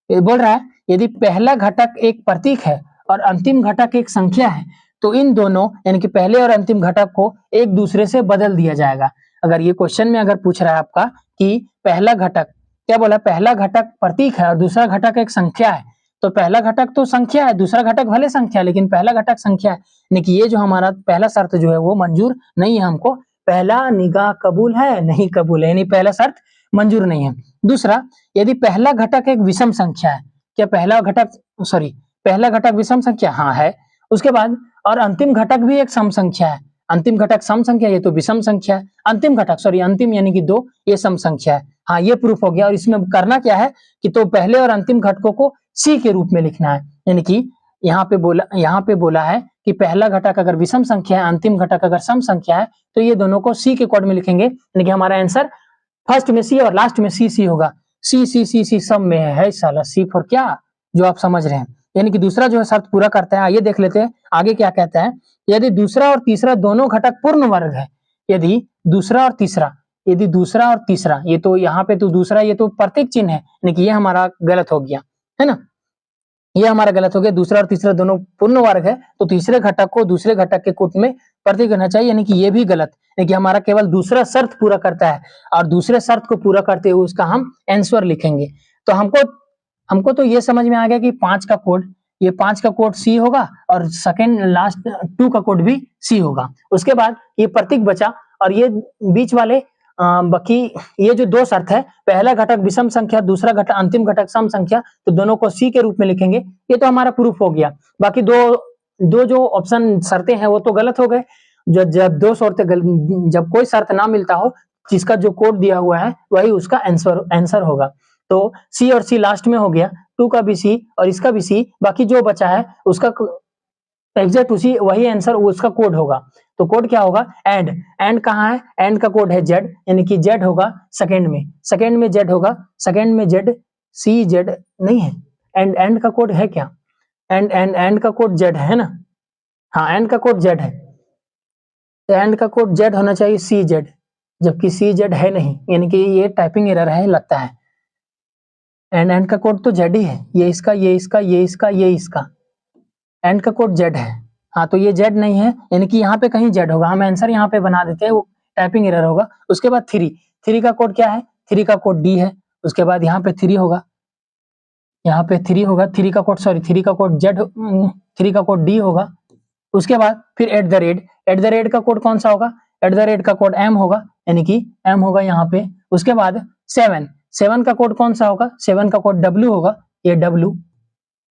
ये बोल रहा है यदि पहला घटक एक प्रतीक है और अंतिम घटक एक संख्या है तो इन दोनों यानी कि पहले और अंतिम घटक को एक दूसरे से बदल दिया जाएगा। अगर ये क्वेश्चन में अगर पूछ रहा है आपका कि पहला घटक, क्या बोला, पहला घटक प्रतीक है और दूसरा घटक एक संख्या है, तो पहला घटक तो संख्या है, दूसरा घटक भले संख्या है, लेकिन पहला घटक संख्या है, यानी कि ये जो हमारा पहला शर्त जो है वो मंजूर नहीं है हमको। पहला निगाह कबूल है, नहीं कबूल है, यानी पहला शर्त मंजूर नहीं है। दूसरा, यदि पहला घटक एक विषम संख्या है, क्या पहला घटक विषम संख्या, हाँ है। उसके बाद और अंतिम घटक भी एक सम संख्या है, अंतिम घटक सम संख्या, ये तो विषम संख्या है, अंतिम यानी कि 2, ये सम संख्या है, हाँ ये प्रूफ हो गया। और इसमें करना क्या है कि तो पहले और अंतिम घटकों को सी के रूप में लिखना है, यानी कि यहाँ पे बोला है कि पहला घटक अगर विषम संख्या है, अंतिम घटक अगर सम संख्या है, तो ये दोनों को सी के कोड में लिखेंगे, यानी कि हमारा आंसर फर्स्ट में सी और लास्ट में सी होगा। सी सब में है साला, सी फॉर क्या, जो आप समझ रहे हैं, यानी कि दूसरा जो है शर्त पूरा करता है। आइए देख लेते हैं आगे क्या कहता है। यदि दूसरा और तीसरा दोनों घटक पूर्ण वर्ग है, यदि दूसरा और तीसरा, ये तो यहाँ पे तो दूसरा, ये तो प्रतीक चिन्ह है, यानी कि ये हमारा गलत हो गया, है ना, ये हमारा गलत हो गया। दूसरा और तीसरा दोनों पूर्ण वर्ग है तो तीसरे घटक को दूसरे घटक के कूट में प्रतीक होना चाहिए, यानी कि ये भी गलत, यानी कि हमारा केवल दूसरा शर्त पूरा करता है और दूसरे शर्त को पूरा करते हुए उसका हम आंसर लिखेंगे। तो हमको तो ये समझ में आ गया कि 5 का कोड सी होगा और सेकंड लास्ट 2 का कोड भी सी होगा। उसके बाद ये प्रतीक बचा और ये बीच वाले बाकी ये जो 2 शर्त है, पहला घटक विषम संख्या, दूसरा घटक अंतिम घटक सम संख्या, तो दोनों को सी के रूप में लिखेंगे। ये तो हमारा प्रूफ हो गया। बाकी दो जो ऑप्शन शर्तें हैं वो तो गलत हो गए। जब कोई शर्त ना मिलता हो, जिसका जो कोड दिया हुआ है वही उसका आंसर होगा। तो सी और सी लास्ट में हो गया, 2 का भी सी और इसका भी सी, बाकी जो बचा है उसका एग्जैक्ट वही आंसर उसका कोड होगा। तो कोड क्या होगा, एंड कहाँ है, एंड का कोड है जेड, यानी कि जेड होगा सेकंड में जेड होगा, सेकंड में जेड, सी जेड नहीं है, एंड का कोड है क्या, एंड का कोड जेड है ना, हाँ एंड का कोड जेड है, एंड का कोड जेड होना चाहिए, सी जेड, जबकि CZ है नहीं, यानी कि ये टाइपिंग एरर है लगता है। एंड का कोड तो Z ही है, ये इसका, ये इसका, ये इसका, ये इसका, एंड का कोड Z है। हाँ, तो ये Z नहीं है, यानी कि यहाँ पे कहीं Z होगा। हम आंसर यहाँ पे बना देते हैं, वो टाइपिंग एरर होगा। उसके बाद 3 का कोड क्या है? 3 का कोड D है। उसके बाद यहाँ पे 3 होगा, यहाँ पे 3 होगा, 3 का कोड, सॉरी 3 का कोड Z, 3 का कोड D होगा। उसके बाद फिर एट द रेट का कोड कौन सा होगा? एट द रेट का कोड M होगा, यानी कि M होगा यहाँ पे। उसके बाद 7 का कोड कौन सा होगा? 7 का कोड W होगा, ये W,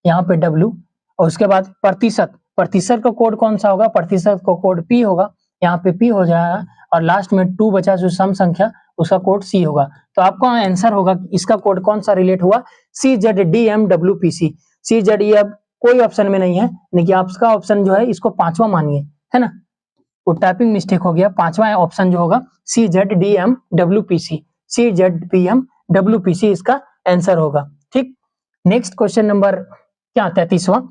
यहाँ पे W। और उसके बाद प्रतिशत का कोड कौन सा होगा? प्रतिशत का कोड P होगा, यहाँ पे P हो जाएगा। और लास्ट में 2 बचा जो सम संख्या, उसका कोड C होगा। तो आपका आंसर होगा इसका कोड कौन सा रिलेट हुआ? CZDMWPC। CZ ये अब कोई ऑप्शन में नहीं है, यानी कि आपका ऑप्शन जो है इसको 5वां मानिए, है ना। वो टाइपिंग मिस्टेक हो गया। 5वां ऑप्शन जो होगा CZDMWPC, CZDMWPC इसका आंसर होगा। ठीक, नेक्स्ट क्वेश्चन नंबर क्या 33वां।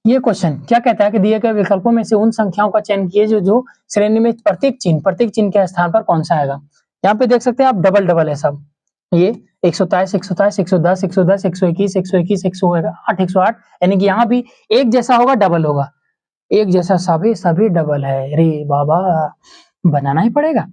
ये क्वेश्चन क्या कहता है कि दिए गए विकल्पों में से उन संख्याओं का चयन कीजिए जो श्रेणी में प्रत्येक चिन्ह के स्थान पर कौन सा आएगा। यहाँ पे देख सकते हैं आप, डबल है सब। ये 127, 127, 110, 110, 121, 121, 108, 108, यानी कि यहाँ भी एक जैसा होगा, डबल होगा। एक जैसा सभी डबल है। अरे बाबा, बनाना ही पड़ेगा।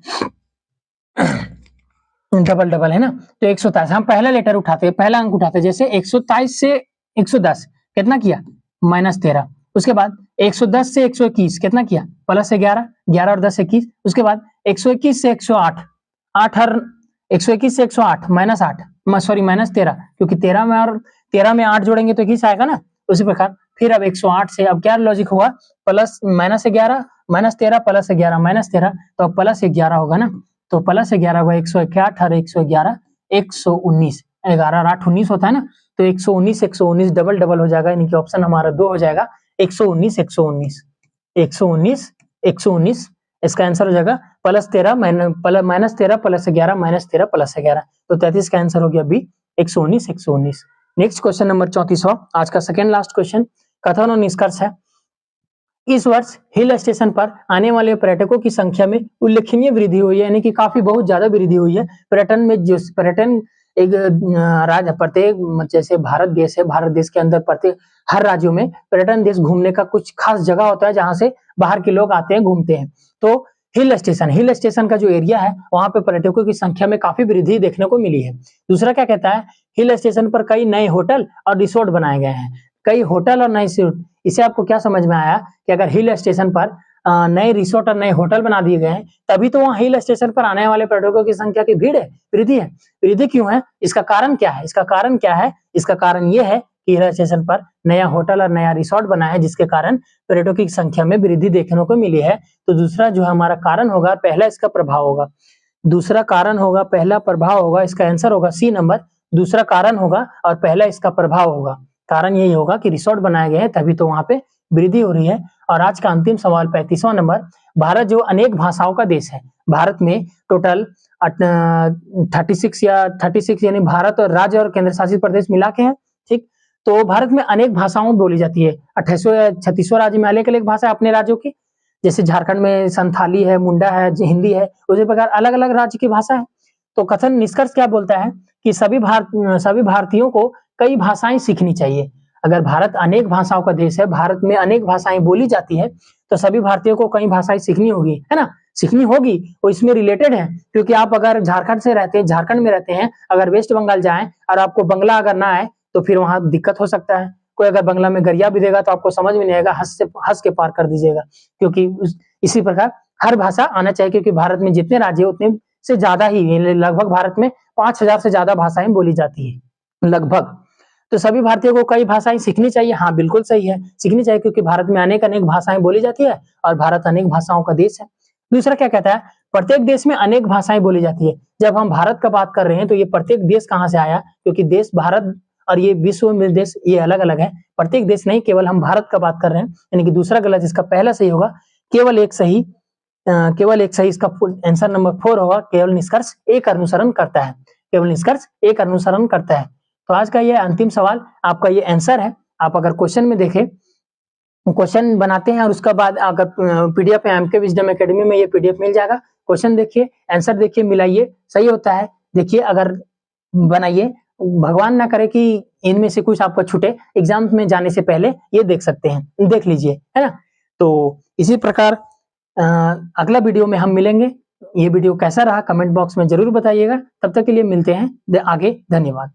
डबल है ना। तो 127 हम पहला लेटर उठाते हैं, पहला अंक उठाते हैं। जैसे 127 से 110 कितना किया? -13। उसके बाद 110 से 121 कितना किया? +11, 11 और 10 21। उसके बाद 121 से 108, 121 से 108 -8, सॉरी -13, क्योंकि 13 में 8 जोड़ेंगे तो 21 आएगा ना। उसी प्रकार फिर अब 108 से, अब क्या लॉजिक हुआ? -11 -13 +11 -13, तो अब +11 होगा ना। तो +11 होगा 181 और 111 119, 11 और 8 19 होता है ना। तो 119 डबल हो जाएगा, यानी कि ऑप्शन हमारा 2 हो जाएगा। 119 इसका आंसर हो जाएगा +13 -13 +11 -13 +11। तो 33 का आंसर हो गया बी, 119। नेक्स्ट क्वेश्चन नंबर 34वां, आज का सेकंड लास्ट क्वेश्चन। कथन और निष्कर्ष है। इस वर्ष हिल स्टेशन पर आने वाले पर्यटकों की संख्या में उल्लेखनीय वृद्धि हुई है, यानी कि काफी बहुत ज्यादा वृद्धि हुई है। पर्यटन एक राज्य, प्रत्येक, जैसे भारत देश है, भारत देश के अंदर प्रत्येक हर राज्यों में पर्यटन देश घूमने का कुछ खास जगह होता है जहां से बाहर के लोग आते हैं, घूमते हैं। तो हिल स्टेशन का जो एरिया है, वहां पे पर्यटकों की संख्या में काफी वृद्धि देखने को मिली है। दूसरा क्या कहता है? हिल स्टेशन पर कई नए होटल और रिसोर्ट बनाए गए हैं। कई होटल और नए रिसोर्ट, इसे आपको क्या समझ में आया कि अगर हिल स्टेशन पर नए रिसोर्ट और नए होटल बना दिए गए हैं, तभी तो वहाँ हिल स्टेशन पर आने वाले पर्यटकों की संख्या की भीड़ है, वृद्धि है। वृद्धि क्यों है? इसका कारण क्या है? इसका कारण ये है कि हिल स्टेशन पर नया होटल और नया रिसोर्ट बना है, जिसके कारण पर्यटकों की संख्या में वृद्धि देखने को मिली है। तो दूसरा जो हमारा कारण होगा, पहला इसका प्रभाव होगा, दूसरा कारण होगा, पहला प्रभाव होगा। इसका आंसर होगा C नंबर, दूसरा कारण होगा और पहला इसका प्रभाव होगा। कारण यही होगा कि रिसोर्ट बनाए गए हैं, तभी तो वहां पे वृद्धि हो रही है। और आज का अंतिम सवाल 35वां नंबर। भारत जो अनेक भाषाओं का देश है, भारत में टोटल 36 यानी भारत और राज्य और केंद्र शासित प्रदेश मिला के हैं। ठीक, तो भारत में अनेक भाषाओं बोली जाती है। 36वां राज्य में अलग अलग भाषा है अपने राज्यों की। जैसे झारखंड में संथाली है, मुंडा है, हिंदी है, उसी प्रकार अलग अलग राज्य की भाषा है। तो कथन निष्कर्ष क्या बोलता है कि सभी भारतीयों को कई भाषाएं सीखनी चाहिए। अगर भारत अनेक भाषाओं का देश है, भारत में अनेक भाषाएं बोली जाती है, तो सभी भारतीयों को कई भाषाएं सीखनी होगी, है ना। सीखनी होगी, वो इसमें रिलेटेड है। क्योंकि आप अगर झारखंड में रहते हैं, अगर वेस्ट बंगाल जाएं और आपको बंगला अगर ना आए, तो फिर वहां दिक्कत हो सकता है। कोई अगर बंगला में गरिया भी देगा तो आपको समझ में नहीं आएगा, हंस के पार कर दीजिएगा। क्योंकि इसी प्रकार हर भाषा आना चाहिए, क्योंकि भारत में जितने राज्य है उतने से ज्यादा ही, लगभग भारत में 5000 से ज्यादा भाषाएं बोली जाती है लगभग। तो सभी भारतीयों को कई भाषाएं सीखनी चाहिए। हाँ, बिल्कुल सही है, सीखनी चाहिए, क्योंकि भारत में अनेक भाषाएं बोली जाती है और भारत अनेक भाषाओं का देश है। दूसरा क्या कहता है? प्रत्येक देश में अनेक भाषाएं बोली जाती है। जब हम भारत का बात कर रहे हैं, तो ये प्रत्येक देश कहाँ से आया? क्योंकि देश भारत और ये विश्व में देश ये अलग अलग है, प्रत्येक देश नहीं, केवल हम भारत का बात कर रहे हैं। यानी कि दूसरा गलत, इसका पहला सही होगा। केवल एक सही, इसका आंसर नंबर 4 होगा। केवल निष्कर्ष एक अनुसरण करता है, केवल निष्कर्ष एक अनुसरण करता है। तो आज का ये अंतिम सवाल, आपका ये आंसर है। आप अगर क्वेश्चन में देखें, क्वेश्चन बनाते हैं और उसका बाद अगर पीडीएफ एमके विजडम एकेडमी में ये पीडीएफ मिल जाएगा। क्वेश्चन देखिए, आंसर देखिए, मिलाइए, सही होता है। देखिए अगर बनाइए, भगवान ना करे कि इनमें से कुछ आपको छूटे, एग्जाम में जाने से पहले ये देख सकते हैं, देख लीजिए, है ना। तो इसी प्रकार अगला वीडियो में हम मिलेंगे। ये वीडियो कैसा रहा कमेंट बॉक्स में जरूर बताइएगा। तब तक के लिए मिलते हैं आगे। धन्यवाद।